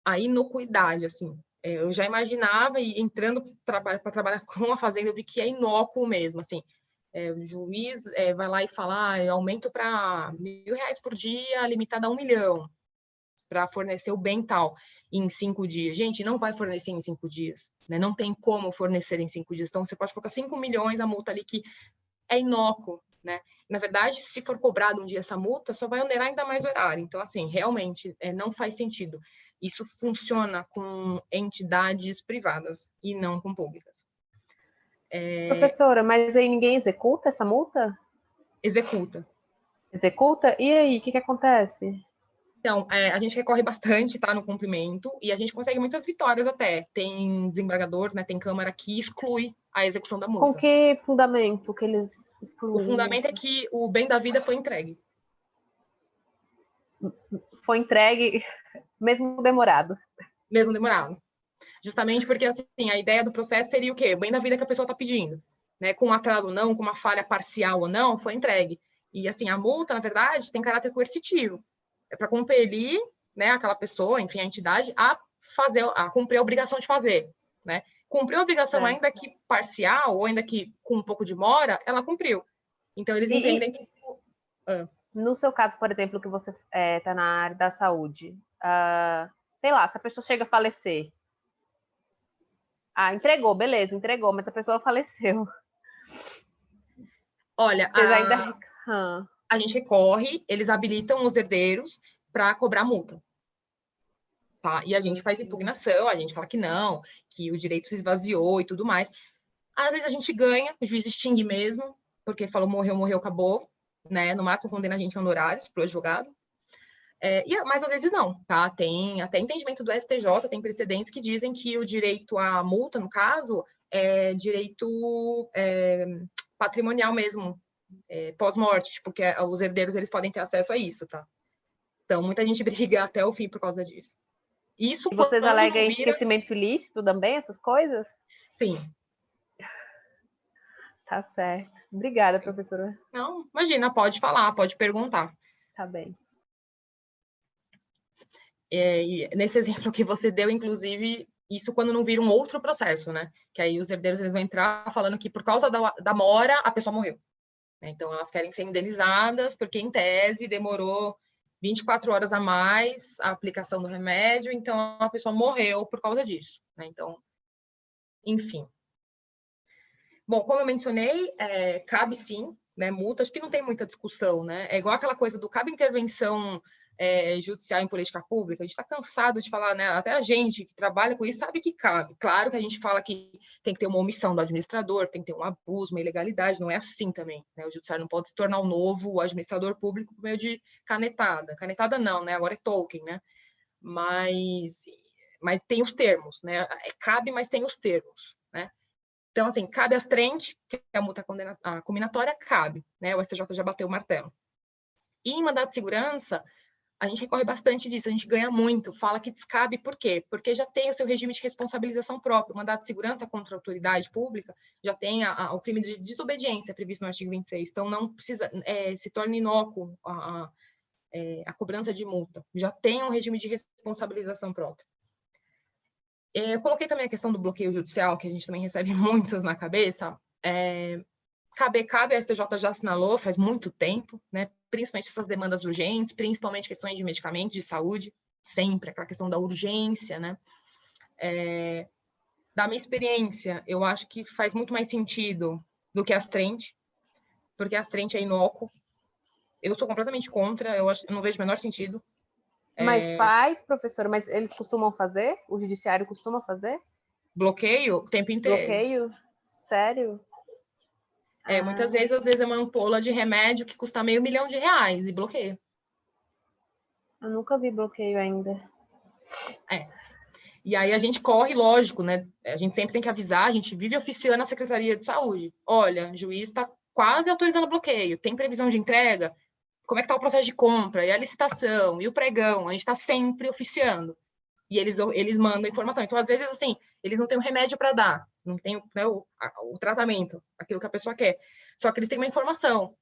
a inocuidade, assim. Eu já imaginava, e entrando para trabalhar com a Fazenda, eu vi que é inócuo mesmo, assim. O juiz vai lá e fala, eu aumento para R$1.000 por dia, limitado a 1 milhão, para fornecer o bem tal, em 5 dias. Gente, não vai fornecer em 5 dias, né? Não tem como fornecer em 5 dias. Então, você pode colocar 5 milhões a multa ali, que é inócuo, né? Na verdade, se for cobrado um dia essa multa, só vai onerar ainda mais o erário. Então, assim, realmente não faz sentido. Isso funciona com entidades privadas e não com públicas. Professora, mas aí ninguém executa essa multa? Executa. Executa? E aí, o que acontece? Então, a gente recorre bastante, tá, no cumprimento, e a gente consegue muitas vitórias até. Tem desembargador, né, tem Câmara que exclui a execução da multa. Com que fundamento que eles excluem? O fundamento é que o bem da vida foi entregue. Foi entregue, mesmo demorado. Mesmo demorado. Justamente porque, assim, a ideia do processo seria o quê? O bem da vida que a pessoa está pedindo. Né? Com atraso ou não, com uma falha parcial ou não, foi entregue. E, assim, a multa, na verdade, tem caráter coercitivo. É para compelir, né, aquela pessoa, enfim, a entidade, a cumprir a obrigação de fazer. Né? Cumprir a obrigação, ainda que parcial, ou ainda que com um pouco de mora, ela cumpriu. Então, eles entendem que... No seu caso, por exemplo, que você está na área da saúde, sei lá, se a pessoa chega a falecer, entregou, beleza, entregou, mas a pessoa faleceu. Olha, a gente recorre, eles habilitam os herdeiros para cobrar multa. Tá? E a gente faz impugnação, a gente fala que não, que o direito se esvaziou e tudo mais. Às vezes a gente ganha, o juiz extingue mesmo, porque falou morreu, morreu, acabou, né? No máximo condena a gente a honorários para o advogado. Mas às vezes não, tá? Tem até entendimento do STJ, tem precedentes que dizem que o direito à multa, no caso, é direito patrimonial mesmo, pós-morte, porque os herdeiros eles podem ter acesso a isso, tá? Então, muita gente briga até o fim por causa disso. Isso e vocês alegam enriquecimento ilícito também, essas coisas? Sim. Tá certo. Obrigada, professora. Não, imagina, pode falar, pode perguntar. Tá bem. E nesse exemplo que você deu, inclusive, isso quando não vira um outro processo, né? Que aí os herdeiros eles vão entrar falando que por causa da mora, a pessoa morreu. Então, elas querem ser indenizadas porque, em tese, demorou 24 horas a mais a aplicação do remédio, então a pessoa morreu por causa disso. Né? Então, enfim. Bom, como eu mencionei, cabe sim, né, multa, acho que não tem muita discussão, né? É igual aquela coisa do cabe intervenção judicial em política pública, a gente está cansado de falar, né? Até a gente que trabalha com isso sabe que cabe. Claro que a gente fala que tem que ter uma omissão do administrador, tem que ter um abuso, uma ilegalidade, não é assim também, né? O judiciário não pode se tornar o novo administrador público por meio de canetada. Canetada não, né? Agora é token, né? Mas tem os termos, né? Cabe, mas tem os termos, né? Então, assim, cabe às trentes, que é a multa combinatória, cabe, né? O STJ já bateu o martelo. E em mandado de segurança, a gente recorre bastante disso, a gente ganha muito, fala que descabe, por quê? Porque já tem o seu regime de responsabilização próprio, o mandado de segurança contra a autoridade pública já tem o crime de desobediência previsto no artigo 26, então não precisa, se torna inócuo a cobrança de multa, já tem um regime de responsabilização própria. Eu coloquei também a questão do bloqueio judicial, que a gente também recebe muitas na cabeça. Cabe, a STJ já assinalou faz muito tempo, né? Principalmente essas demandas urgentes, principalmente questões de medicamentos, de saúde, sempre, aquela questão da urgência, né? Da minha experiência, eu acho que faz muito mais sentido do que as trentes, porque as trentes é inócuo. Eu sou completamente contra, eu não vejo o menor sentido. Mas faz, professora, mas eles costumam fazer? O judiciário costuma fazer? Bloqueio o tempo inteiro. Bloqueio? Sério? Muitas vezes, às vezes é uma ampola de remédio que custa R$500 mil e bloqueia. Eu nunca vi bloqueio ainda. E aí a gente corre, lógico, né? A gente sempre tem que avisar, a gente vive oficiando a Secretaria de Saúde. Olha, o juiz está quase autorizando o bloqueio, tem previsão de entrega? Como é que está o processo de compra? E a licitação? E o pregão? A gente está sempre oficiando. E eles mandam informação. Então, às vezes, assim, eles não têm um remédio para dar, não tem, né, o tratamento, aquilo que a pessoa quer. Só que eles têm uma informação.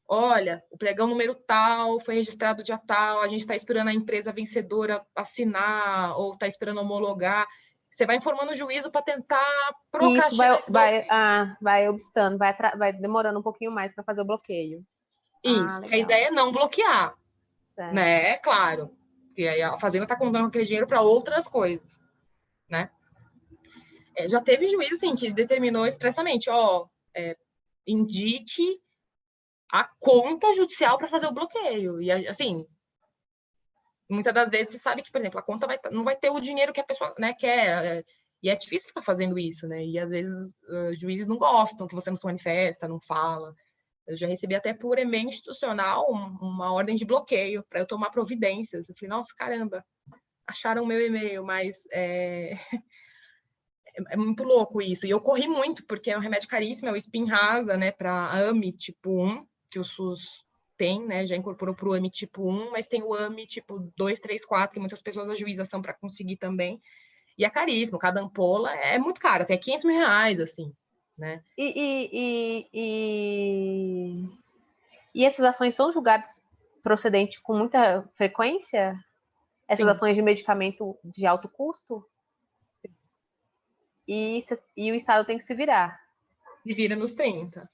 Olha, o pregão número tal foi registrado dia tal, a gente está esperando a empresa vencedora assinar ou está esperando homologar. Você vai informando o juízo para tentar procrastinar isso vai obstando, vai demorando um pouquinho mais para fazer o bloqueio. Isso, a ideia é não bloquear, certo. Né? Claro, porque aí a fazenda está contando aquele dinheiro para outras coisas, né? Já teve juiz assim que determinou expressamente, indique a conta judicial para fazer o bloqueio. E assim, muitas das vezes você sabe que, por exemplo, a conta não vai ter o dinheiro que a pessoa, né, quer. E é difícil ficar fazendo isso, né? E às vezes juízes não gostam que você não se manifesta, não fala. Eu já recebi até por e-mail institucional uma ordem de bloqueio para eu tomar providências. Eu falei, nossa, caramba, acharam o meu e-mail, mas é muito louco isso. E eu corri muito, porque é um remédio caríssimo, é o Spinraza, né, para AME tipo 1, que o SUS tem, né, já incorporou para o AME tipo 1, mas tem o AME tipo 2, 3, 4, que muitas pessoas ajuizam para conseguir também. E é caríssimo, cada ampola é muito caro, assim, é R$500 mil, assim, né? E essas ações são julgadas procedentes com muita frequência? Essas Sim. ações de medicamento de alto custo? E o Estado tem que se virar. Se vira nos 30.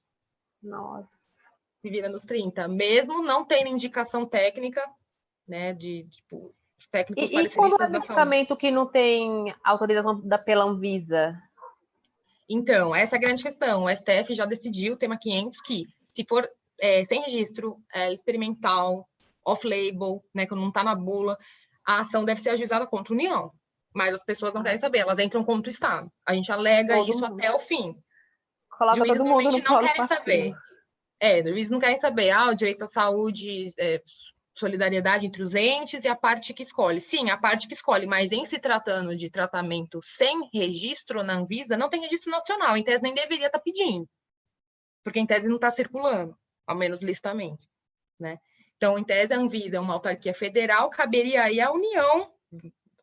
Nossa. se vira nos 30, mesmo não tendo indicação técnica, né, tipo, os técnicos E quando é pareceristas da saúde. medicamento que não tem autorização pela Anvisa? Então, essa é a grande questão. O STF já decidiu, o tema 500, que se for sem registro, experimental, off-label, né, que não está na bula, a ação deve ser ajuizada contra a União. Mas as pessoas não querem saber, elas entram contra o Estado. A gente alega isso até o fim. Coloca Juízes todo mundo normalmente no não polo querem passivo. saber. Juízes não querem saber. O direito à saúde, solidariedade entre os entes e a parte que escolhe. Sim, a parte que escolhe, mas em se tratando de tratamento sem registro na Anvisa, não tem registro nacional. Em tese, nem deveria estar pedindo. Porque em tese não está circulando, ao menos licitamente, né? Então, em tese, a Anvisa é uma autarquia federal, caberia aí à União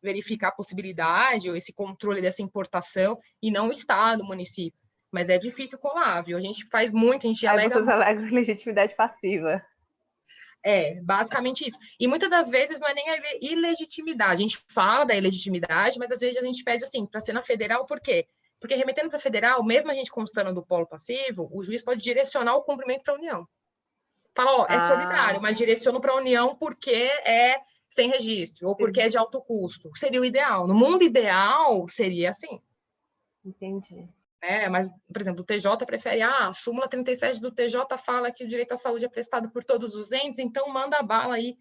verificar a possibilidade ou esse controle dessa importação e não o Estado, o município. Mas é difícil colar, viu? A gente faz muito, a gente Aí alega... vocês alegam legitimidade passiva. Basicamente isso. E muitas das vezes não é nem a ilegitimidade. A gente fala da ilegitimidade, mas às vezes a gente pede assim, para ser na federal, por quê? Porque remetendo para a federal, mesmo a gente constando do polo passivo, o juiz pode direcionar o cumprimento para a União. Fala, é solidário, mas direciono para a União porque é sem registro, ou porque é de alto custo. Seria o ideal. No mundo ideal, seria assim. Entendi. Mas, por exemplo, o TJ prefere, a súmula 37 do TJ fala que o direito à saúde é prestado por todos os entes, então manda a bala aí.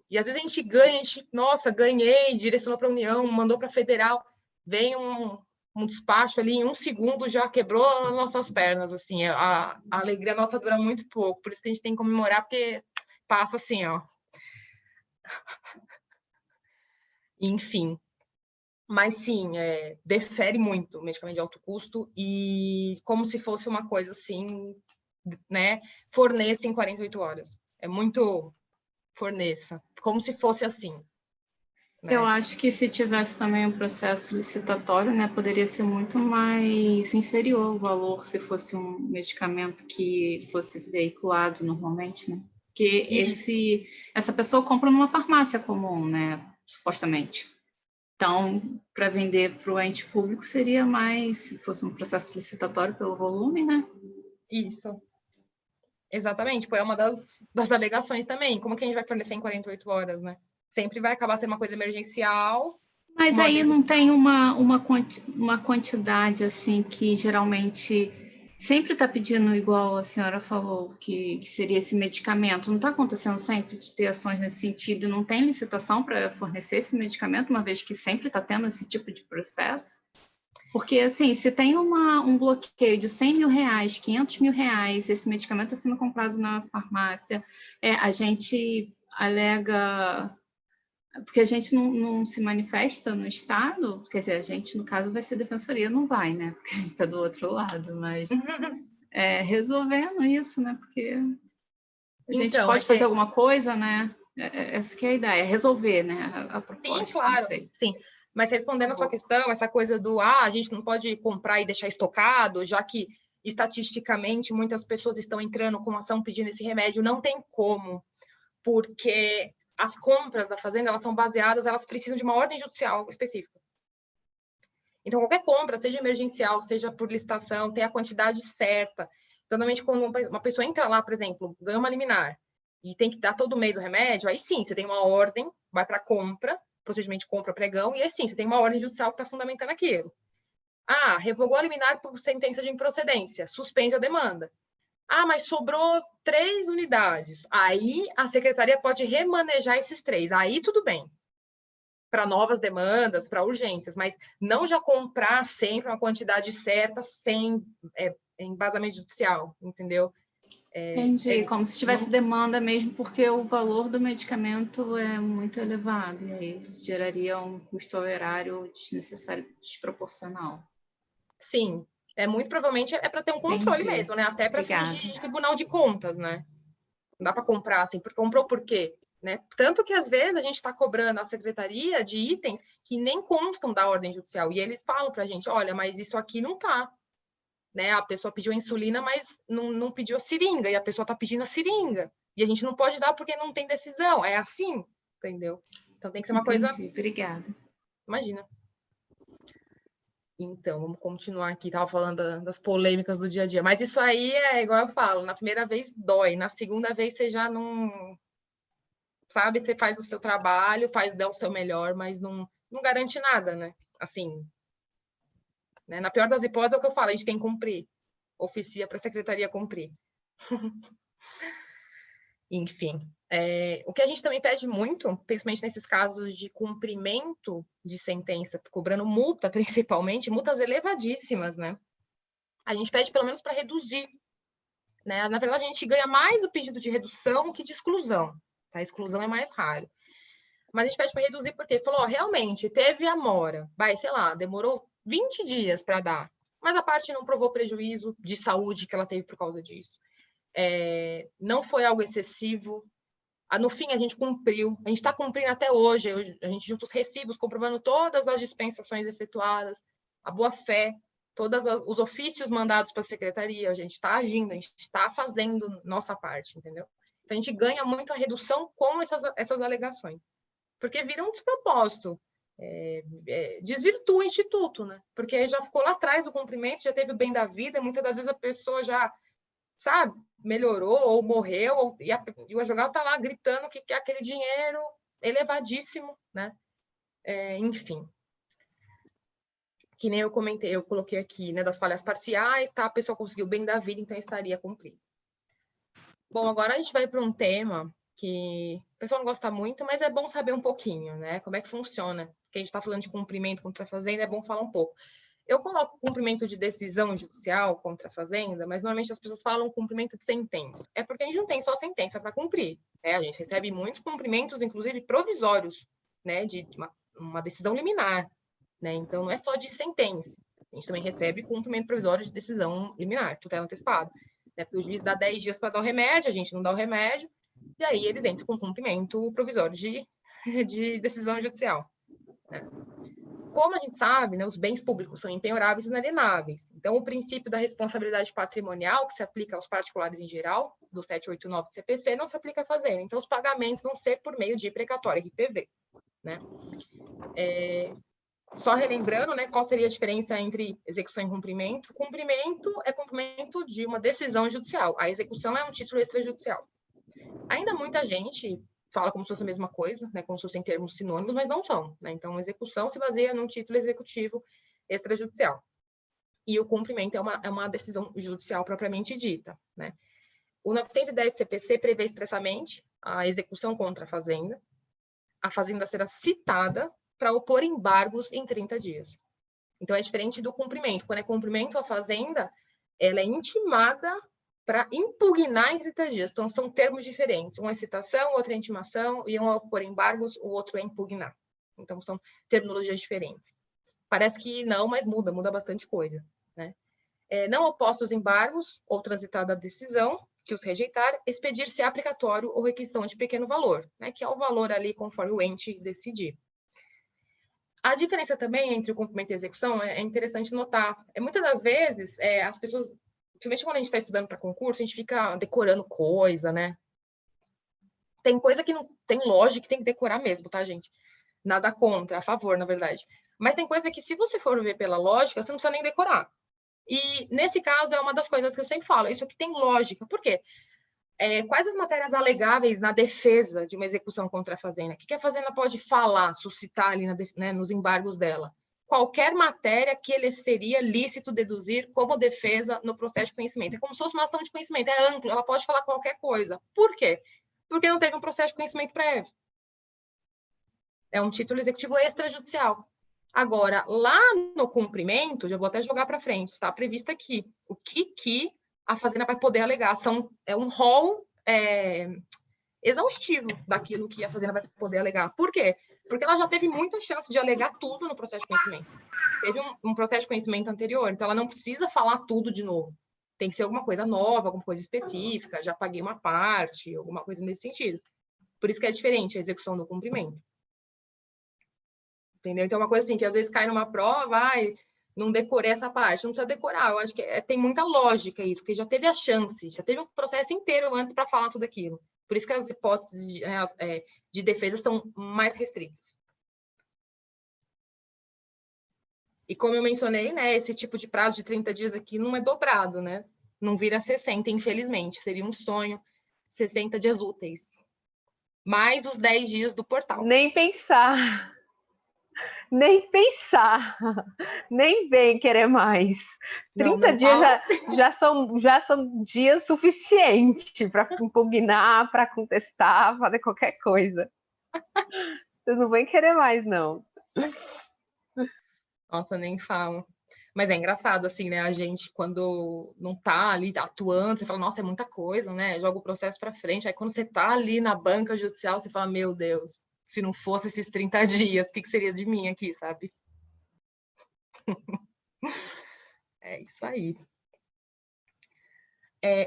E às vezes a gente ganha, nossa, ganhei, direcionou para a União, mandou para a federal, vem um despacho ali, em 1 segundo já quebrou as nossas pernas, assim, a alegria nossa dura muito pouco, por isso que a gente tem que comemorar, porque passa assim, ó. Enfim. Mas sim, defere muito o medicamento de alto custo e como se fosse uma coisa assim, né? Forneça em 48 horas. É muito forneça, como se fosse assim. Né? Eu acho que se tivesse também um processo licitatório, né, poderia ser muito mais inferior o valor se fosse um medicamento que fosse veiculado normalmente, né? Porque essa pessoa compra numa farmácia comum, né, supostamente. Então, para vender para o ente público seria mais, se fosse um processo licitatório pelo volume, né? Isso. Exatamente, é uma das alegações também. Como que a gente vai fornecer em 48 horas, né? Sempre vai acabar sendo uma coisa emergencial. Mas aí não tem uma quantidade, assim, que geralmente sempre está pedindo, igual a senhora falou, que seria esse medicamento. Não está acontecendo sempre de ter ações nesse sentido? Não tem licitação para fornecer esse medicamento, uma vez que sempre está tendo esse tipo de processo? Porque, assim, se tem um bloqueio de 100 mil reais, 500 mil reais, esse medicamento está sendo comprado na farmácia, a gente alega... Porque a gente não se manifesta no Estado, quer dizer, a gente, no caso, vai ser defensoria, não vai, né? Porque a gente está do outro lado, mas resolvendo isso, né? Porque a gente pode fazer alguma coisa, né? Essa que é a ideia, resolver, né? A proposta. Sim, claro, sim. Mas respondendo a sua questão, essa coisa do a gente não pode comprar e deixar estocado, já que estatisticamente muitas pessoas estão entrando com ação pedindo esse remédio, não tem como, porque as compras da fazenda, elas são baseadas, elas precisam de uma ordem judicial específica. Então, qualquer compra, seja emergencial, seja por licitação, tem a quantidade certa. Então, normalmente, quando uma pessoa entra lá, por exemplo, ganha uma liminar, e tem que dar todo mês o remédio, aí sim, você tem uma ordem, vai para compra, procedimento de compra, pregão, e aí sim, você tem uma ordem judicial que está fundamentando aquilo. Revogou a liminar por sentença de improcedência, suspende a demanda. Mas sobrou 3 unidades. Aí a secretaria pode remanejar esses 3. Aí tudo bem. Para novas demandas, para urgências, mas não já comprar sempre uma quantidade certa sem embasamento judicial, entendeu? Entendi, como se tivesse demanda mesmo, porque o valor do medicamento é muito elevado, e aí isso geraria um custo horário desnecessário, desproporcional. Sim, muito provavelmente para ter um controle mesmo, né? Até para fins de tribunal de contas, né? Não dá para comprar assim, porque comprou por quê? Né? Tanto que às vezes a gente está cobrando a secretaria de itens que nem constam da ordem judicial, e eles falam para a gente, olha, mas isso aqui não tá. Né? A pessoa pediu a insulina, mas não pediu a seringa, e a pessoa está pedindo a seringa. E a gente não pode dar porque não tem decisão. É assim, entendeu? Então tem que ser uma coisa... Obrigada. Imagina. Então, vamos continuar aqui. Estava falando das polêmicas do dia a dia. Mas isso aí é igual eu falo, na primeira vez dói, na segunda vez você já não... Sabe, você faz o seu trabalho, dá o seu melhor, mas não garante nada, né? Assim, né? Na pior das hipóteses é o que eu falo, a gente tem que cumprir. Oficia para a secretaria cumprir. Enfim, o que a gente também pede muito, principalmente nesses casos de cumprimento de sentença, cobrando multa, principalmente, multas elevadíssimas, né? A gente pede pelo menos para reduzir, né? Na verdade, a gente ganha mais o pedido de redução que de exclusão, tá? A exclusão é mais raro. Mas a gente pede para reduzir porque falou, realmente, teve a mora, sei lá, demorou 20 dias para dar, mas a parte não provou prejuízo de saúde que ela teve por causa disso. Não foi algo excessivo. No fim, a gente cumpriu. A gente está cumprindo até hoje. A gente junta os recibos, comprovando todas as dispensações efetuadas, a boa-fé, todos os ofícios mandados para a secretaria. A gente está agindo, a gente está fazendo nossa parte, entendeu? Então, a gente ganha muito a redução com essas alegações. Porque vira um despropósito. Desvirtua o instituto, né? Porque já ficou lá atrás do cumprimento, já teve o bem da vida, muitas das vezes a pessoa já, sabe, melhorou ou morreu, e o advogado está lá gritando que quer aquele dinheiro elevadíssimo, né? Enfim. Que nem eu comentei, eu coloquei aqui, né, das falhas parciais, tá? A pessoa conseguiu o bem da vida, então estaria cumprido. Bom, agora a gente vai para um tema que o pessoal não gosta muito, mas é bom saber um pouquinho, né? Como é que funciona. Porque a gente está falando de cumprimento contra a fazenda, é bom falar um pouco. Eu coloco cumprimento de decisão judicial contra a fazenda, mas normalmente as pessoas falam cumprimento de sentença. É porque a gente não tem só sentença para cumprir. A gente recebe muitos cumprimentos, inclusive provisórios, né? De uma decisão liminar, né? Então, não é só de sentença. A gente também recebe cumprimento provisório de decisão liminar, tutela antecipada. Né? Porque o juiz dá 10 dias para dar o remédio, a gente não dá o remédio, e aí eles entram com cumprimento provisório de decisão judicial. Né? Como a gente sabe, né, os bens públicos são impenhoráveis e inalienáveis. Então, o princípio da responsabilidade patrimonial, que se aplica aos particulares em geral, do 789 do CPC, não se aplica à fazenda. Então, os pagamentos vão ser por meio de precatória, RPV. Né? Só relembrando, né, qual seria a diferença entre execução e cumprimento. Cumprimento é cumprimento de uma decisão judicial. A execução é um título extrajudicial. Ainda muita gente fala como se fosse a mesma coisa, né, como se fossem termos sinônimos, mas não são. Né? Então, a execução se baseia num título executivo extrajudicial. E o cumprimento é uma decisão judicial propriamente dita. Né? O 910 CPC prevê expressamente a execução contra a fazenda. A fazenda será citada para opor embargos em 30 dias. Então, é diferente do cumprimento. Quando é cumprimento, a fazenda ela é intimada para impugnar em 30 dias. Então, são termos diferentes. Um é citação, outro é intimação, e um é opor embargos, o outro é impugnar. Então, são terminologias diferentes. Parece que não, mas muda bastante coisa. Né? Não opostos embargos ou transitada a decisão, que os rejeitar, expedir-se aplicatório ou requisição de pequeno valor, né? Que é o valor ali conforme o ente decidir. A diferença também entre o cumprimento e a execução é interessante notar. Muitas das vezes, as pessoas, principalmente quando a gente está estudando para concurso, a gente fica decorando coisa, né? Tem coisa que não tem lógica, que tem que decorar mesmo, tá, gente? Nada contra, a favor, na verdade. Mas tem coisa que, se você for ver pela lógica, você não precisa nem decorar. E, nesse caso, é uma das coisas que eu sempre falo. Isso aqui tem lógica. Por quê? Quais as matérias alegáveis na defesa de uma execução contra a fazenda? O que a fazenda pode falar, suscitar ali né, nos embargos dela? Qualquer matéria que ele seria lícito deduzir como defesa no processo de conhecimento. É como se fosse uma ação de conhecimento, é amplo, ela pode falar qualquer coisa. Por quê? Porque não teve um processo de conhecimento prévio. É um título executivo extrajudicial. Agora, lá no cumprimento, já vou até jogar para frente, está previsto aqui o que a fazenda vai poder alegar. É um rol exaustivo daquilo que a fazenda vai poder alegar. Por quê? Porque ela já teve muita chance de alegar tudo no processo de conhecimento. Teve um processo de conhecimento anterior, então ela não precisa falar tudo de novo. Tem que ser alguma coisa nova, alguma coisa específica, já paguei uma parte, alguma coisa nesse sentido. Por isso que é diferente a execução do cumprimento. Entendeu? Então, é uma coisa assim, que às vezes cai numa prova, não decorei essa parte, não precisa decorar. Eu acho que tem muita lógica isso, porque já teve a chance, já teve um processo inteiro antes para falar tudo aquilo. Por isso que as hipóteses de defesa são mais restritas. E como eu mencionei, né, esse tipo de prazo de 30 dias aqui não é dobrado, né? Não vira 60, infelizmente. Seria um sonho, 60 dias úteis. Mais os 10 dias do portal. Nem pensar. Nem pensar. Nem vem querer mais. 30 não dias assim. já são dias suficientes para impugnar, para contestar, fazer qualquer coisa. Vocês não vão querer mais, não. Nossa, nem falo. Mas é engraçado, assim, né? A gente, quando não tá ali atuando, você fala, nossa, é muita coisa, né? Joga o processo para frente. Aí, quando você tá ali na banca judicial, você fala, meu Deus, se não fosse esses 30 dias, o que seria de mim aqui, sabe? É isso aí.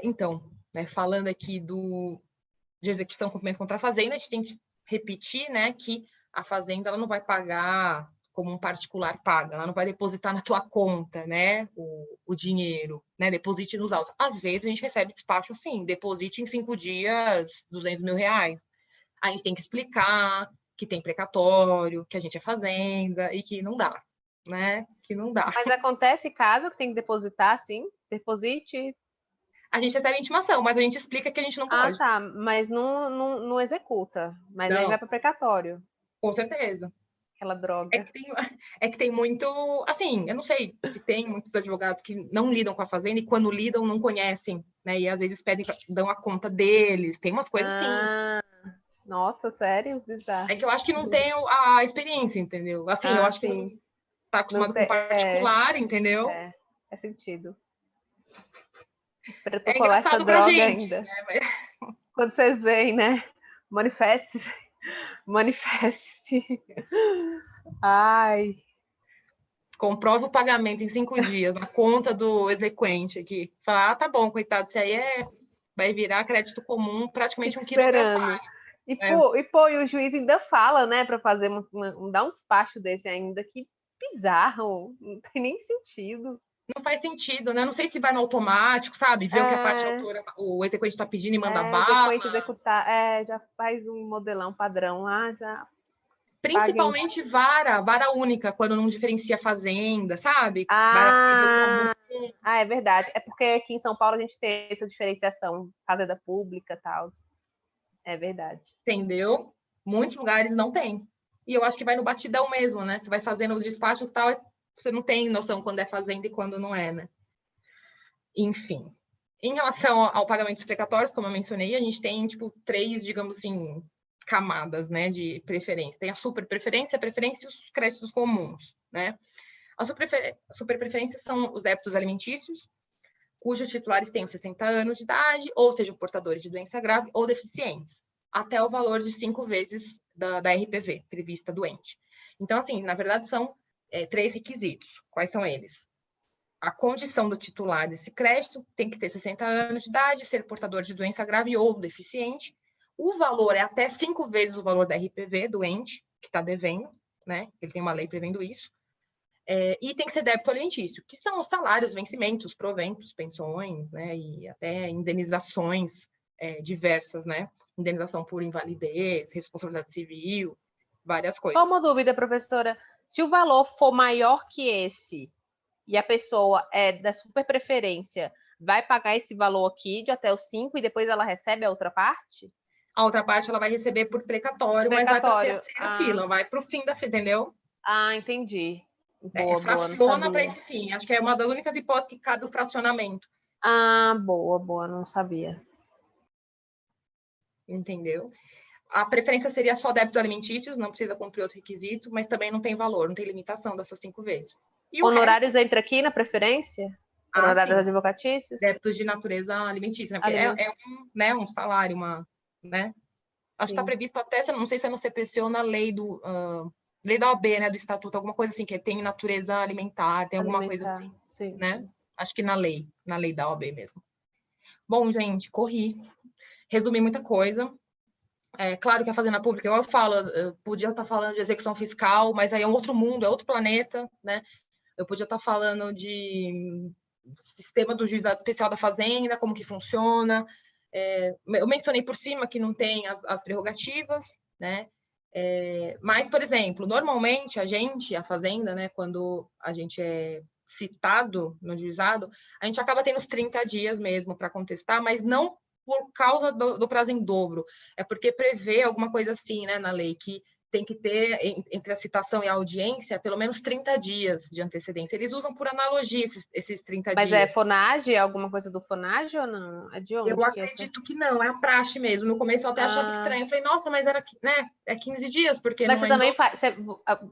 Então, né, falando aqui de execução cumprimento contra a Fazenda, a gente tem que repetir, né, que a Fazenda ela não vai pagar como um particular paga, ela não vai depositar na tua conta, né, o dinheiro, né, deposite nos autos. Às vezes a gente recebe despacho assim, deposite em 5 dias R$200 mil. A gente tem que explicar que tem precatório, que a gente é Fazenda e que não dá, né, que não dá. Mas acontece caso que tem que depositar, sim? Deposite. A gente recebe intimação, mas a gente explica que a gente não Ah, pode. tá. Mas não executa. Mas aí Não, vai para precatório. com certeza. Aquela É droga. que, tem, é que tem muito, assim, eu não sei se tem muitos advogados que não lidam com a Fazenda e quando lidam não conhecem, né? E às vezes pedem, dão a conta deles, tem umas coisas assim. Nossa, sério? Bizarro. É que eu acho que não tem a experiência, entendeu? Assim, eu acho que não sim. tá Não acostumado com tem, particular, entendeu? faz sentido. É Protocolar essa engraçado pra droga gente, ainda. né? Mas Quando vocês veem, né? Manifeste. Ai. comprove o pagamento em 5 dias na conta do exequente aqui. Fala, tá bom, coitado, isso aí vai virar crédito comum, praticamente Fica um esperando. quilogramário. E o juiz ainda fala, né, para fazer dar um despacho desse ainda, que bizarro, não tem nem sentido. Não faz sentido, né? Não sei se vai no automático, sabe? Ver o que a parte autora, o exequente está pedindo e manda bala. Executar, já faz um modelão padrão lá, já. Principalmente vara única, quando não diferencia fazenda, sabe? Vara civil comum. É verdade. É porque aqui em São Paulo a gente tem essa diferenciação, fazenda pública e tal. É verdade. Entendeu? Muitos lugares não tem. E eu acho que vai no batidão mesmo, né? Você vai fazendo os despachos e tal, você não tem noção quando é fazenda e quando não é, né? Enfim. Em relação ao pagamento dos precatórios, como eu mencionei, a gente tem, tipo, 3, digamos assim, camadas, né, de preferência. Tem a superpreferência, a preferência e os créditos comuns, né? A superpreferência são os débitos alimentícios, cujos titulares tenham 60 anos de idade, ou sejam portadores de doença grave ou deficientes, até o valor de 5 vezes da RPV, prevista doente. Então, assim, na verdade, são 3 requisitos. Quais são eles? A condição do titular desse crédito tem que ter 60 anos de idade, ser portador de doença grave ou deficiente. O valor é até 5 vezes o valor da RPV doente, que está devendo, né? Ele tem uma lei prevendo isso. E tem que ser débito alimentício, que são os salários, vencimentos, proventos, pensões, né? E até indenizações diversas, né? Indenização por invalidez, responsabilidade civil, várias coisas. Só uma dúvida, professora. Se o valor for maior que esse e a pessoa é da superpreferência, vai pagar esse valor aqui de até os 5 e depois ela recebe a outra parte? A outra parte ela vai receber por precatório, mas vai para a terceira fila, vai para o fim da fila, entendeu? Ah, entendi. Boa, fraciona para esse fim. Acho que é uma das únicas hipóteses que cabe o fracionamento. Ah, boa, não sabia. Entendeu? A preferência seria só débitos alimentícios, não precisa cumprir outro requisito, mas também não tem valor, não tem limitação dessas 5 vezes. E honorários resto... entra aqui na preferência? Honorários advocatícios? Débitos de natureza alimentícia, né? Porque um salário, né? Acho que está previsto até, não sei se é no CPC ou na lei lei da OAB, né, do estatuto, alguma coisa assim, que tem natureza alimentar, tem alguma coisa assim, sim, né? Acho que na lei da OAB mesmo. Bom, gente, corri. Resumi muita coisa. Claro que a Fazenda Pública, eu falo, eu podia estar falando de execução fiscal, mas aí é um outro mundo, é outro planeta, né? Eu podia estar falando de sistema do juizado especial da Fazenda, como que funciona. Eu mencionei por cima que não tem as prerrogativas, né? Mas, por exemplo, normalmente a Fazenda, né, quando a gente é citado no juizado, a gente acaba tendo os 30 dias mesmo para contestar, mas não por causa do prazo em dobro, é porque prevê alguma coisa assim, né, na lei, que tem que ter, entre a citação e a audiência, pelo menos 30 dias de antecedência. Eles usam por analogia esses 30 Mas dias. é FONAGE? É alguma coisa do FONAGE ou não? É de onde? Eu acredito que não, é a praxe mesmo. No começo eu até achava estranho. Eu falei, nossa, mas era, né, é 15 dias, porque Mas não você é também faz...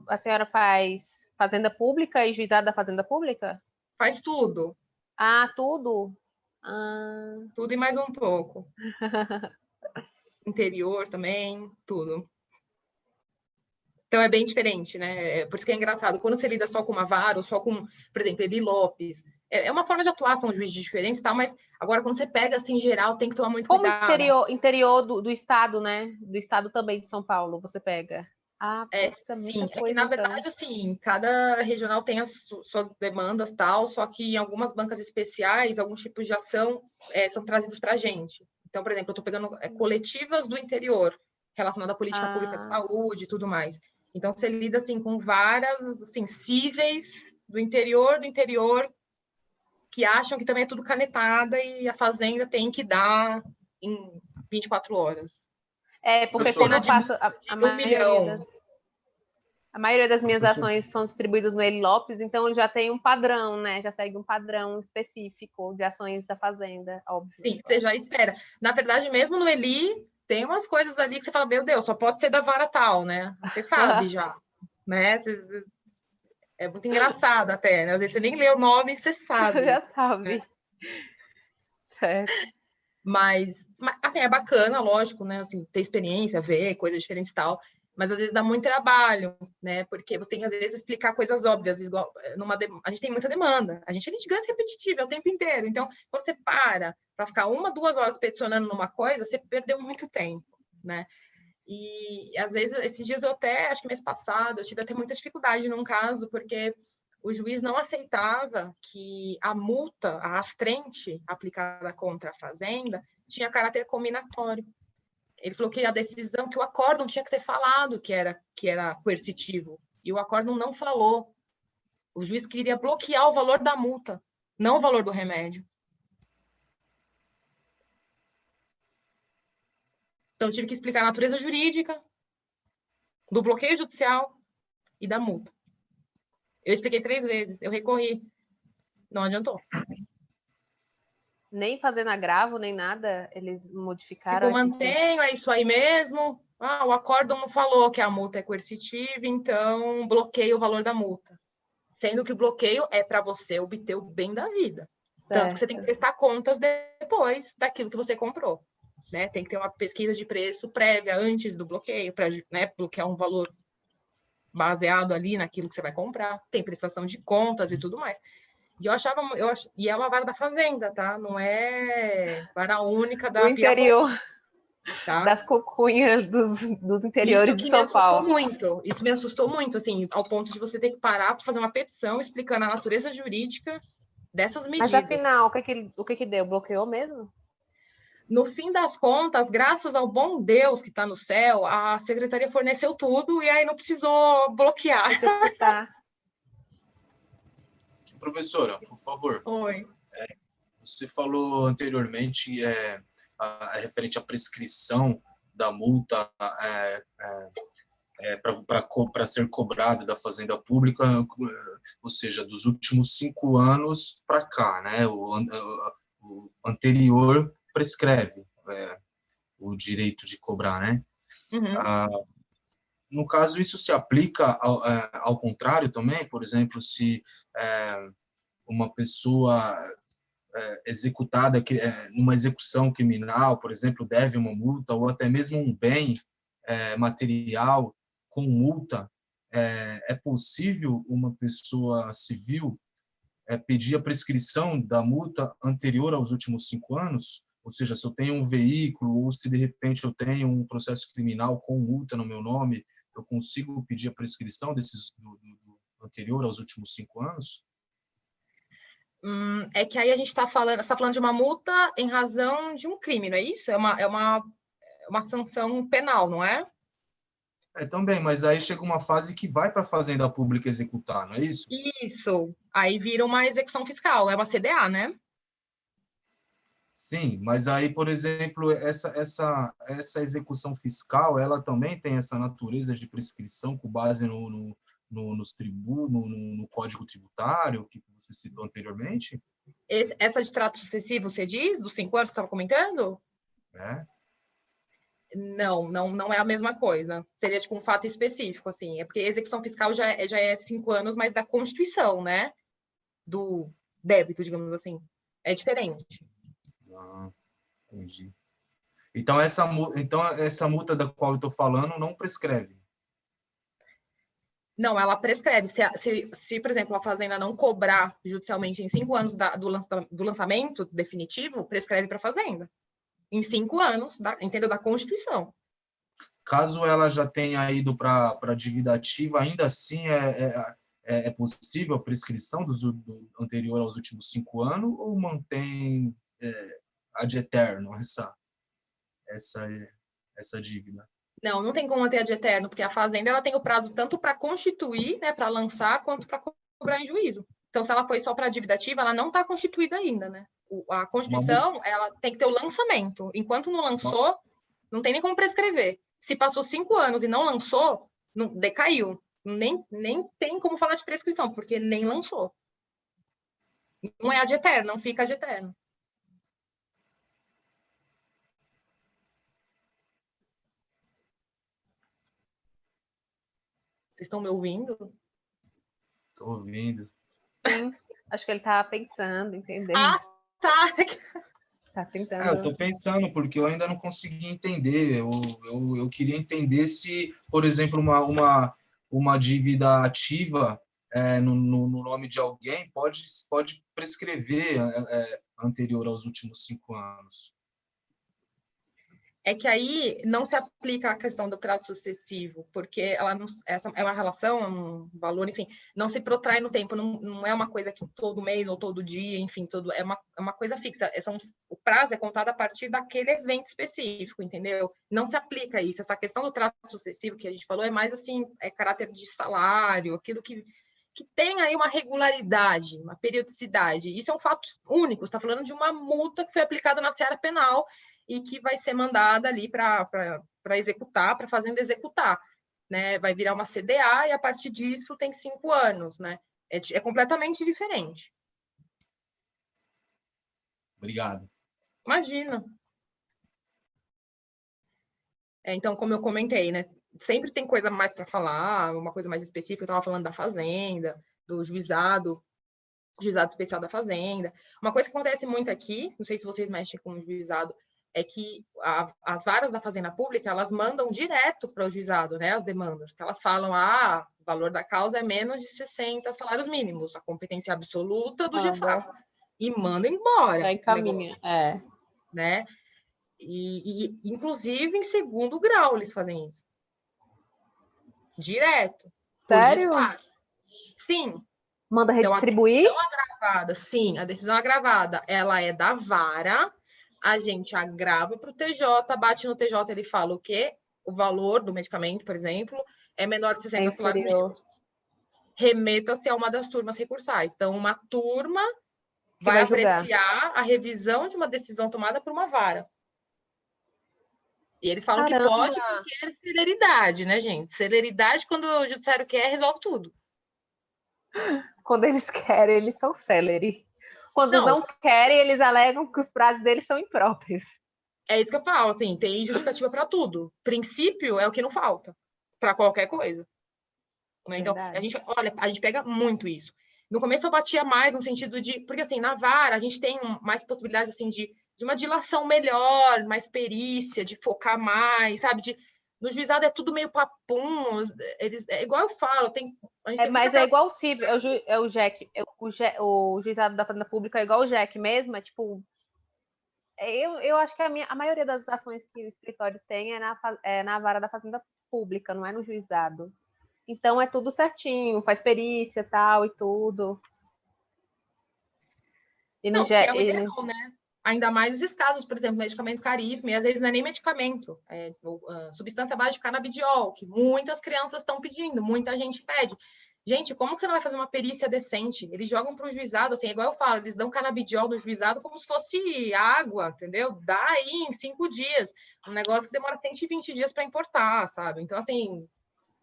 A senhora faz Fazenda Pública e Juizado da Fazenda Pública? faz tudo. Ah, tudo? Tudo e mais um pouco. Interior também, tudo. Então é bem diferente, né? Por isso que é engraçado. Quando você lida só com uma vara, ou só com, por exemplo, Eli Lopes, é uma forma de atuação, juiz diferente e tal, mas agora quando você pega assim em geral, tem que tomar muito Como cuidado. interior do estado, né? Do estado também de São Paulo, você pega. Isso é muita Sim, coisa, é que na então. verdade, assim, cada regional tem as suas demandas tal, só que em algumas bancas especiais, alguns tipos de ação são trazidos para a gente. Então, por exemplo, eu estou pegando coletivas do interior, relacionadas à política pública de saúde e tudo mais. Então, você lida, assim, com varas, assim, cíveis do interior, que acham que também é tudo canetada e a fazenda tem que dar em 24 horas. Porque Professora, como eu faço a maioria das minhas ações são distribuídas no Eli Lopes, então já tem um padrão, né? Já segue um padrão específico de ações da Fazenda, óbvio. Sim, você já espera. Na verdade, mesmo no Eli, tem umas coisas ali que você fala, meu Deus, só pode ser da vara tal, né? Você sabe já, né? É muito engraçado até, né? Às vezes você nem lê o nome e você sabe. Já sabe. Né? Certo. Mas, assim, é bacana, lógico, né? Assim, ter experiência, ver coisas diferentes e tal, mas às vezes dá muito trabalho, né? Porque você tem que, às vezes, explicar coisas óbvias. Igual, a gente tem muita demanda, a gente é litigante repetitivo o tempo inteiro. Então, quando você para ficar 1, 2 horas peticionando numa coisa, você perdeu muito tempo, né? E, às vezes, esses dias eu até, acho que mês passado, eu tive até muita dificuldade num caso, porque o juiz não aceitava que a multa, a astrente aplicada contra a fazenda, tinha caráter cominatório. Ele falou que a decisão, que o acórdão tinha que ter falado que era coercitivo, e o acórdão não falou. O juiz queria bloquear o valor da multa, não o valor do remédio. Então, eu tive que explicar a natureza jurídica do bloqueio judicial e da multa. Eu expliquei 3 vezes, eu recorri. Não adiantou. Nem fazendo agravo, nem nada, eles modificaram. Tipo, mantenho, é isso aí mesmo. O acórdão não falou que a multa é coercitiva, então bloqueio o valor da multa. Sendo que o bloqueio é para você obter o bem da vida. Certo. Tanto que você tem que prestar contas depois daquilo que você comprou. Né? Tem que ter uma pesquisa de preço prévia antes do bloqueio, para, né, bloquear um valor baseado ali naquilo que você vai comprar. Tem prestação de contas e tudo mais. E e é uma vara da fazenda, tá? Não é vara única da do interior, tá? Das cucunhas dos interiores de São Paulo. Isso me assustou muito, assim, ao ponto de você ter que parar para fazer uma petição explicando a natureza jurídica dessas medidas. Mas afinal, o que deu? Bloqueou mesmo? No fim das contas, graças ao bom Deus que está no céu, a secretaria forneceu tudo e aí não precisou bloquear. Professora, por favor. Oi. Você falou anteriormente referente à prescrição da multa para ser cobrada da Fazenda Pública, ou seja, dos últimos 5 anos para cá, né? O anterior prescreve o direito de cobrar, né? Uhum. No caso, isso se aplica ao contrário também? Por exemplo, se uma pessoa executada numa execução criminal, por exemplo, deve uma multa, ou até mesmo um bem material com multa, é possível uma pessoa civil pedir a prescrição da multa anterior aos últimos 5 anos? Ou seja, se eu tenho um veículo, ou se de repente eu tenho um processo criminal com multa no meu nome, eu consigo pedir a prescrição do anterior aos últimos 5 anos? É que aí a gente está falando de uma multa em razão de um crime, não é isso? É uma sanção penal, não é? Também, mas aí chega uma fase que vai para a Fazenda Pública executar, não é isso? Isso. Aí vira uma execução fiscal, é uma CDA, né? Sim, mas aí, por exemplo, essa execução fiscal, ela também tem essa natureza de prescrição com base nos tributos, no Código Tributário, que você citou anteriormente? Essa de trato sucessivo, você diz, dos 5 anos que você estava comentando? É? Não é a mesma coisa. Seria tipo um fato específico, assim. É porque execução fiscal já é 5 anos, mas da Constituição, né? Do débito, digamos assim. É diferente. Ah, entendi. Então, essa multa da qual eu estou falando não prescreve. Não, ela prescreve. Se, por exemplo, a Fazenda não cobrar judicialmente em 5 anos do lançamento definitivo, prescreve para a Fazenda. Em 5 anos, entendeu? Da Constituição. Caso ela já tenha ido para a dívida ativa, ainda assim é possível a prescrição do anterior aos últimos 5 anos ou mantém ad eterno essa dívida? Não tem como manter ad eterno, porque a Fazenda ela tem o prazo tanto para constituir, né, para lançar, quanto para cobrar em juízo. Então, se ela foi só para a dívida ativa, ela não está constituída ainda, né? A Constituição, ela tem que ter o lançamento. Enquanto não lançou, não tem nem como prescrever. Se passou 5 anos e não lançou, decaiu. Nem tem como falar de prescrição, porque nem lançou. Não é ad eterno, não fica ad eterno. Vocês estão me ouvindo? Estou ouvindo. Sim, acho que ele estava pensando, entendeu? Ah, tá. Tá tentando. Eu estou pensando, porque eu ainda não consegui entender. Eu queria entender se, por exemplo, uma dívida ativa no nome de alguém pode prescrever anterior aos últimos 5 anos. É que aí não se aplica a questão do trato sucessivo, porque essa é uma relação, um valor, enfim, não se protrai no tempo, não é uma coisa que todo mês ou todo dia, enfim, é uma coisa fixa. O prazo é contado a partir daquele evento específico, entendeu? Não se aplica isso. Essa questão do trato sucessivo que a gente falou é mais assim, caráter de salário, aquilo que tem aí uma regularidade, uma periodicidade. Isso é um fato único, você está falando de uma multa que foi aplicada na seara penal e que vai ser mandada ali para executar, para a Fazenda executar. Né? Vai virar uma CDA e a partir disso tem 5 anos. Né? É completamente diferente. Obrigado. Imagina. Então, como eu comentei, né? Sempre tem coisa mais para falar, uma coisa mais específica. Eu estava falando da Fazenda, do juizado especial da Fazenda. Uma coisa que acontece muito aqui, não sei se vocês mexem com o juizado, é que as varas da Fazenda Pública, elas mandam direto para o juizado, né, as demandas. Elas falam, o valor da causa é menos de 60 salários mínimos, a competência absoluta do GEFAS. E manda embora. Já encaminha, né? E, inclusive, em segundo grau, eles fazem isso. Direto. Sério? Por despacho. Sim. Manda redistribuir? Então, a decisão agravada, sim, a decisão agravada, ela é da vara, a gente agrava para o TJ, bate no TJ, ele fala o quê? O valor do medicamento, por exemplo, é menor de 60 salários mínimos. Remeta-se a uma das turmas recursais. Então, uma turma vai apreciar a revisão de uma decisão tomada por uma vara. E eles falam que pode porque é celeridade, né, gente? Celeridade, quando o judiciário quer, resolve tudo. Quando eles querem, eles são celery. Quando não querem, eles alegam que os prazos deles são impróprios. É isso que eu falo, assim, tem justificativa para tudo. Princípio é o que não falta para qualquer coisa. Né? Então, a gente pega muito isso. No começo eu batia mais no sentido de... Porque, assim, na vara a gente tem mais possibilidade, assim, de uma dilação melhor, mais perícia, de focar mais, sabe? No juizado é tudo meio papum. É igual eu falo, mas é igual o CIV, é o JEC. O juizado da Fazenda Pública é igual o JEC mesmo, é tipo... Eu acho que a maioria das ações que o escritório tem é na vara da Fazenda Pública, não é no juizado. Então, é tudo certinho, faz perícia, tal, e tudo. E não, que é o ideal, né? Ainda mais esses casos, por exemplo, medicamento caríssimo, e às vezes não é nem medicamento, substância base de canabidiol, que muitas crianças estão pedindo, muita gente pede. Gente, como que você não vai fazer uma perícia decente? Eles jogam para o juizado, assim, igual eu falo, eles dão canabidiol no juizado como se fosse água, entendeu? Dá aí em 5 dias. Um negócio que demora 120 dias para importar, sabe? Então, assim,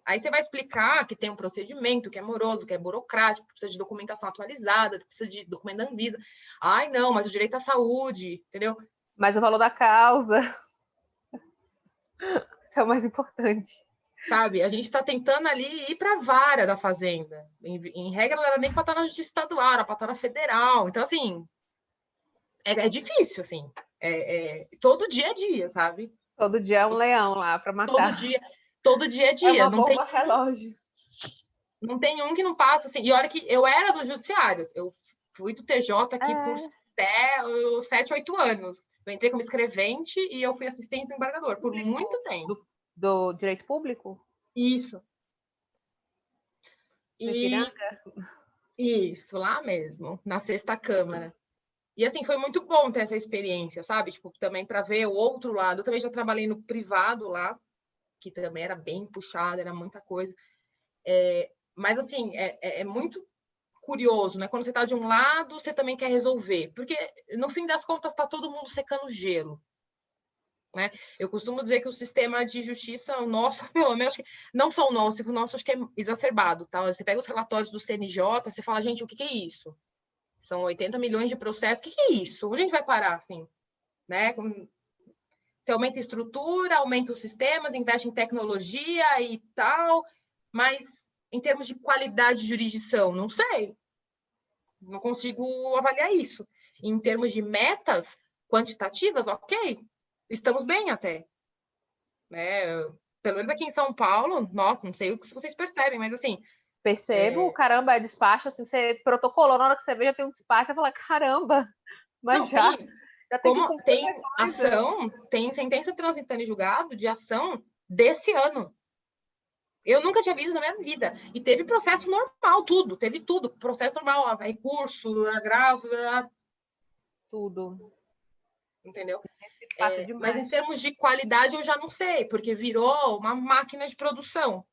aí você vai explicar que tem um procedimento que é moroso, que é burocrático, que precisa de documentação atualizada, que precisa de documento da Anvisa. Ai, não, mas o direito à saúde, entendeu? Mas o valor da causa. Isso é o mais importante. Sabe, a gente está tentando ali ir para a vara da Fazenda. Em regra, não era nem para estar na Justiça Estadual, era para estar na Federal. Então, assim, é difícil, assim. Todo dia é dia, sabe? Todo dia é um leão lá para matar. Todo dia é dia. É uma bomba relógio. Não tem um que não passa, assim. E olha que eu era do Judiciário. Eu fui do TJ aqui por 7, 8 anos. Eu entrei como escrevente e eu fui assistente desembargador por muito tempo. Do direito público? Isso. Ipiranga? Isso, lá mesmo, na 6ª Câmara. E assim, foi muito bom ter essa experiência, sabe? Tipo, também para ver o outro lado. Eu também já trabalhei no privado lá, que também era bem puxado, era muita coisa. Mas assim, é muito curioso, né? Quando você está de um lado, você também quer resolver. Porque, no fim das contas, está todo mundo secando gelo. Né? Eu costumo dizer que o sistema de justiça, o nosso, pelo menos, não só o nosso acho que é exacerbado. Tá? Você pega os relatórios do CNJ, você fala, gente, o que é isso? São 80 milhões de processos, o que é isso? Onde a gente vai parar, assim? Né? Você aumenta a estrutura, aumenta os sistemas, investe em tecnologia e tal, mas em termos de qualidade de jurisdição, não sei. Não consigo avaliar isso. Em termos de metas quantitativas, ok, estamos bem até. Né? Pelo menos aqui em São Paulo, nossa, não sei o que vocês percebem, mas assim... Percebo, caramba, é despacho, assim, você protocolou, na hora que você vê, já tem um despacho, você fala, caramba, mas não, já... Sim. Já como tem ação, tem sentença transitando em julgado de ação desse ano. Eu nunca tinha visto na minha vida. E teve processo normal, tudo. Teve tudo. Processo normal, recurso, agravo, tudo. Entendeu? Mas em termos de qualidade eu já não sei, porque virou uma máquina de produção.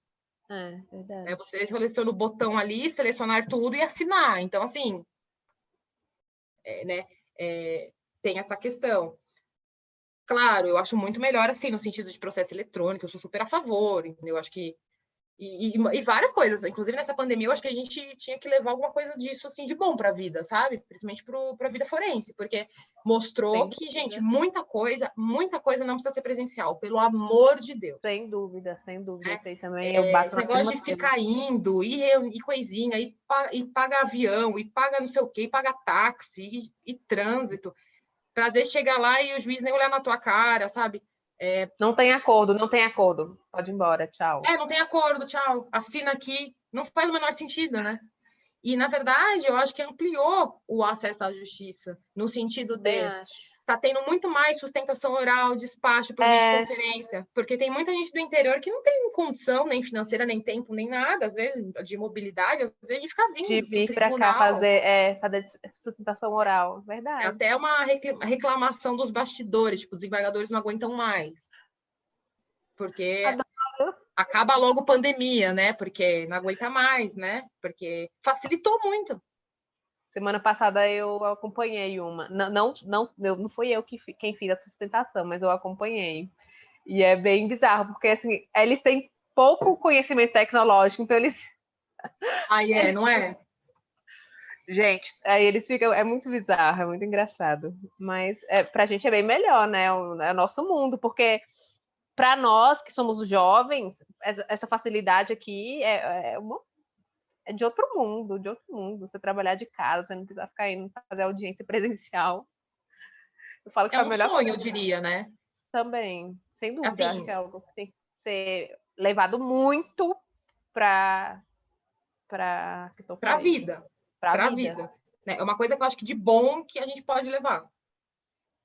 Verdade. Você seleciona o botão ali, selecionar tudo e assinar. Então, assim, tem essa questão. Claro, eu acho muito melhor, assim, no sentido de processo eletrônico, eu sou super a favor, entendeu? Eu acho que... E várias coisas, inclusive nessa pandemia, eu acho que a gente tinha que levar alguma coisa disso, assim, de bom para a vida, sabe? Principalmente para a vida forense, porque mostrou que, gente, muita coisa não precisa ser presencial, pelo amor de Deus. Sem dúvida. Isso aí também eu bato esse negócio de ficar indo, e coisinha, e paga avião, e paga não sei o quê, e paga táxi, e trânsito. Pra às vezes chegar lá e o juiz nem olhar na tua cara, sabe? Não tem acordo. Pode ir embora, tchau. Não tem acordo, tchau. Assina aqui. Não faz o menor sentido, né? E, na verdade, eu acho que ampliou o acesso à justiça, no sentido de tá tendo muito mais sustentação oral, despacho por videoconferência, porque tem muita gente do interior que não tem condição, nem financeira, nem tempo, nem nada, às vezes, de mobilidade, às vezes de ficar vindo de vir para cá fazer sustentação oral, verdade. É até uma reclamação dos bastidores, tipo, os desembargadores não aguentam mais. Porque acaba logo pandemia, né? Porque não aguenta mais, né? Porque facilitou muito. Semana passada eu acompanhei uma. Não fui eu quem fiz a sustentação, mas eu acompanhei. E é bem bizarro, porque assim, eles têm pouco conhecimento tecnológico, então eles... Aí não é? Gente, aí eles ficam... É muito bizarro, é muito engraçado. Mas pra gente é bem melhor, né? É o nosso mundo, porque para nós que somos jovens, essa facilidade aqui é de outro mundo, Você trabalhar de casa, você não precisar ficar indo fazer audiência presencial. Eu falo que é um sonho, eu diria, né? Também, sem dúvida. Assim, acho que é algo que tem que ser levado muito para a vida. Para a vida. É uma coisa que eu acho que de bom que a gente pode levar.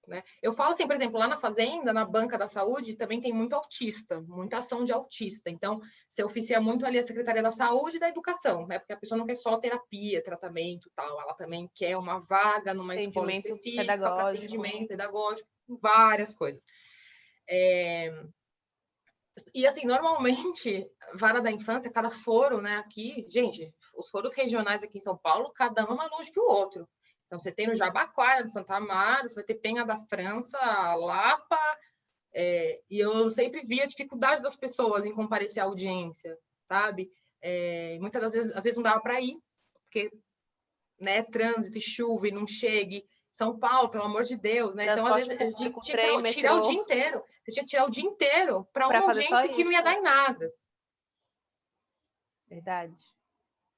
né? Eu falo assim, por exemplo, lá na fazenda, na banca da saúde, também tem muito autista, muita ação de autista. Então, você oficia muito ali a Secretaria da Saúde e da Educação, né? Porque a pessoa não quer só terapia, tratamento, tal. Ela também quer uma vaga numa escola específica para atendimento pedagógico, várias coisas. E assim, normalmente, vara da infância, cada foro, né, aqui, gente, os foros regionais aqui em São Paulo, cada um é mais longe que o outro. Então, você tem no Jabaquara, no Santa Amaro, você vai ter Penha da França, Lapa, e eu sempre vi a dificuldade das pessoas em comparecer à audiência, sabe? Muitas das vezes, às vezes não dava para ir, porque, né, trânsito e chuva e não chegue. São Paulo, pelo amor de Deus, né? Então, às vezes, tinha que tirar o dia inteiro. Você tinha que tirar o dia inteiro para uma audiência que não ia dar em nada. Verdade.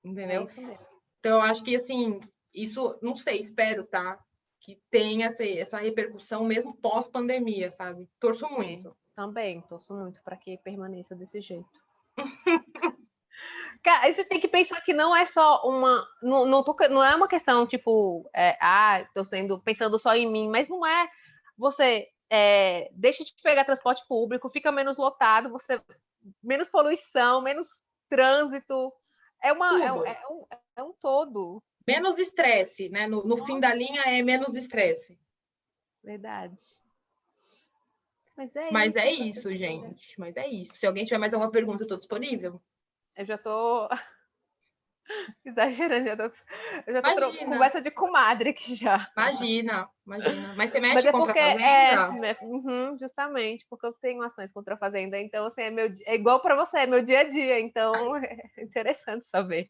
Entendeu? É isso mesmo. Então, eu acho que, assim, isso, não sei, espero, tá? Que tenha essa repercussão mesmo pós-pandemia, sabe? Torço muito. Também, torço muito para que permaneça desse jeito. Cara, você tem que pensar que não é só uma. Não é uma questão tipo, tô pensando só em mim, mas não é. Você deixa de pegar transporte público, fica menos lotado, você menos poluição, menos trânsito. É um todo. Menos estresse, né? No fim da linha é menos estresse. Verdade. Mas é isso, gente. Mas é isso. Se alguém tiver mais alguma pergunta, eu estou disponível. Eu já tô exagerando, eu já tô conversa de comadre aqui já. Imagina. Mas você mexe contra a fazenda? Justamente, porque eu tenho ações contra a fazenda, então assim, é igual para você, é meu dia a dia, então é interessante saber.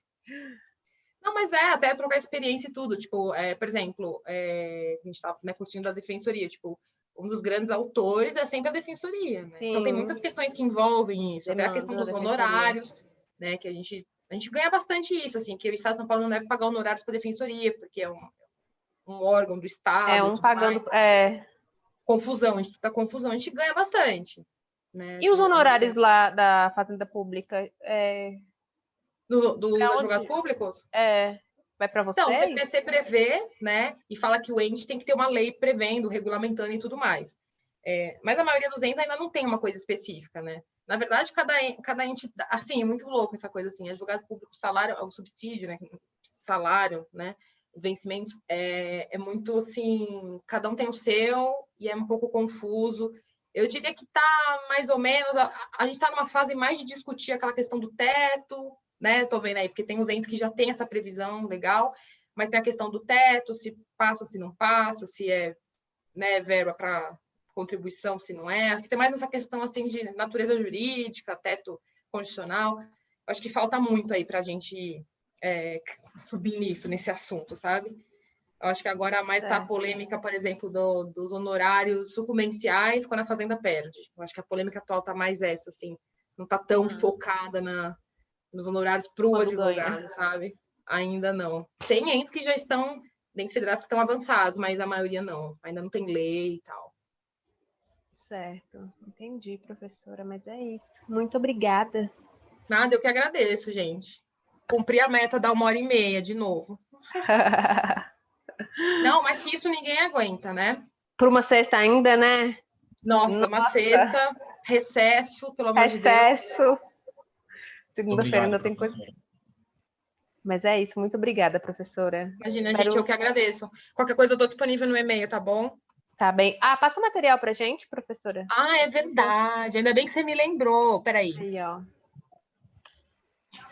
Não, mas até trocar experiência e tudo, tipo, por exemplo, a gente estava, né, curtindo da defensoria, tipo, um dos grandes autores é sempre a defensoria, né? Então tem muitas questões que envolvem isso, até a questão dos honorários, né, que a gente ganha bastante isso, assim, que o Estado de São Paulo não deve pagar honorários para a defensoria, porque é um órgão do Estado. Pagando. Confusão, a gente ganha bastante. Né? E os honorários lá da Fazenda Pública? Dos advogados públicos? Vai para você? Então, o CPC prevê, né? E fala que o ente tem que ter uma lei prevendo, regulamentando e tudo mais. Mas a maioria dos entes ainda não tem uma coisa específica, né? Na verdade, cada ente, assim, é muito louco essa coisa assim, advogado público, salário, o subsídio, né? Salário, né? Os vencimentos, é muito assim, cada um tem o seu e é um pouco confuso. Eu diria que está mais ou menos, a gente está numa fase mais de discutir aquela questão do teto, né? Tô vendo aí, porque tem os entes que já têm essa previsão legal, mas tem a questão do teto, se passa, se não passa, se é, né, verba para contribuição, se não é. Acho que tem mais essa questão assim de natureza jurídica, teto constitucional. Acho que falta muito aí para a gente subir nesse assunto, sabe? Eu acho que agora mais está a polêmica, por exemplo, dos honorários sucumbenciais quando a fazenda perde. Eu acho que a polêmica atual está mais essa, assim, não está tão focada nos honorários para o advogado, sabe? Ainda não. Tem entes que já estão, entes federados que estão avançados, mas a maioria não. Ainda não tem lei e tal. Certo. Entendi, professora, mas é isso. Muito obrigada. Nada, eu que agradeço, gente. Cumpri a meta da 1h30 de novo. Não, mas que isso ninguém aguenta, né? Para uma sexta ainda, né? Nossa, uma sexta, recesso, pelo amor de Deus. Recesso. Segunda-feira ainda tem coisa. Mas é isso, muito obrigada, professora. Imagina, gente, eu que agradeço. Qualquer coisa eu estou disponível no e-mail, tá bom? Tá bem. Passa o material pra gente, professora. É verdade. Ainda bem que você me lembrou. Peraí. Aí, ó.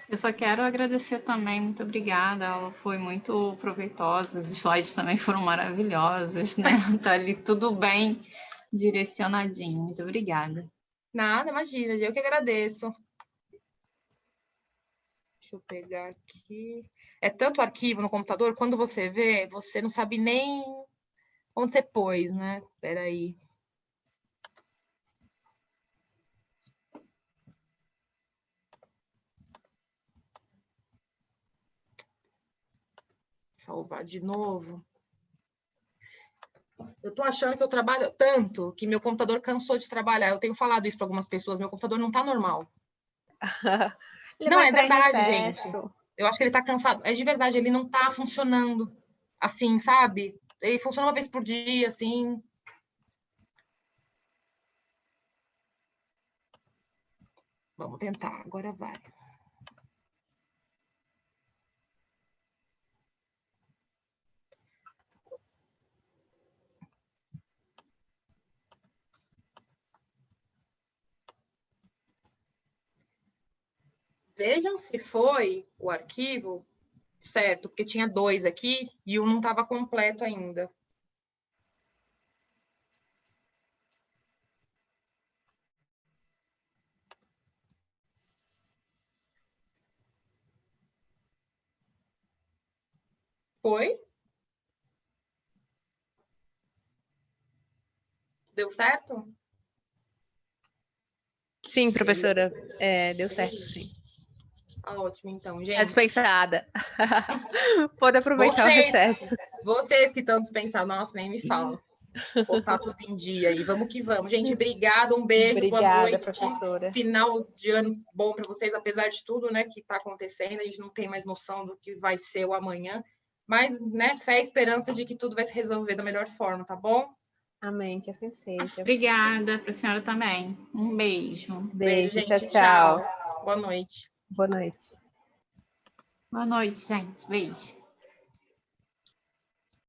Eu só quero agradecer também, muito obrigada, ela foi muito proveitosa, os slides também foram maravilhosos, né? Tá ali tudo bem direcionadinho, muito obrigada. Nada, imagina, eu que agradeço. Deixa eu pegar aqui. É tanto arquivo no computador, quando você vê, você não sabe nem onde você pôs, né? Peraí. Salvar de novo. Eu tô achando que eu trabalho tanto que meu computador cansou de trabalhar. Eu tenho falado isso para algumas pessoas, meu computador não tá normal. Não, é verdade, gente. Eu acho que ele tá cansado. É de verdade, ele não tá funcionando assim, sabe? Ele funciona uma vez por dia, assim. Vamos tentar, agora vai. Vejam se foi o arquivo certo, porque tinha 2 aqui e um não estava completo ainda. Foi? Deu certo? Sim, professora, deu certo, sim. Ótimo, então, Tá gente. dispensada. Pode aproveitar o recesso. Vocês que estão dispensados, nossa, nem me falam. Botar tudo em dia aí. Vamos que vamos. Gente, obrigada, um beijo, Obrigada, boa noite. professora. Final de ano bom para vocês, apesar de tudo, né, que está acontecendo. A gente não tem mais noção do que vai ser o amanhã. Mas, né, fé e esperança de que tudo vai se resolver da melhor forma, tá bom? Amém, que assim seja. Obrigada para a senhora também. Um beijo. Beijo, gente. Tchau. Boa noite. Boa noite. Boa noite, gente. Beijo.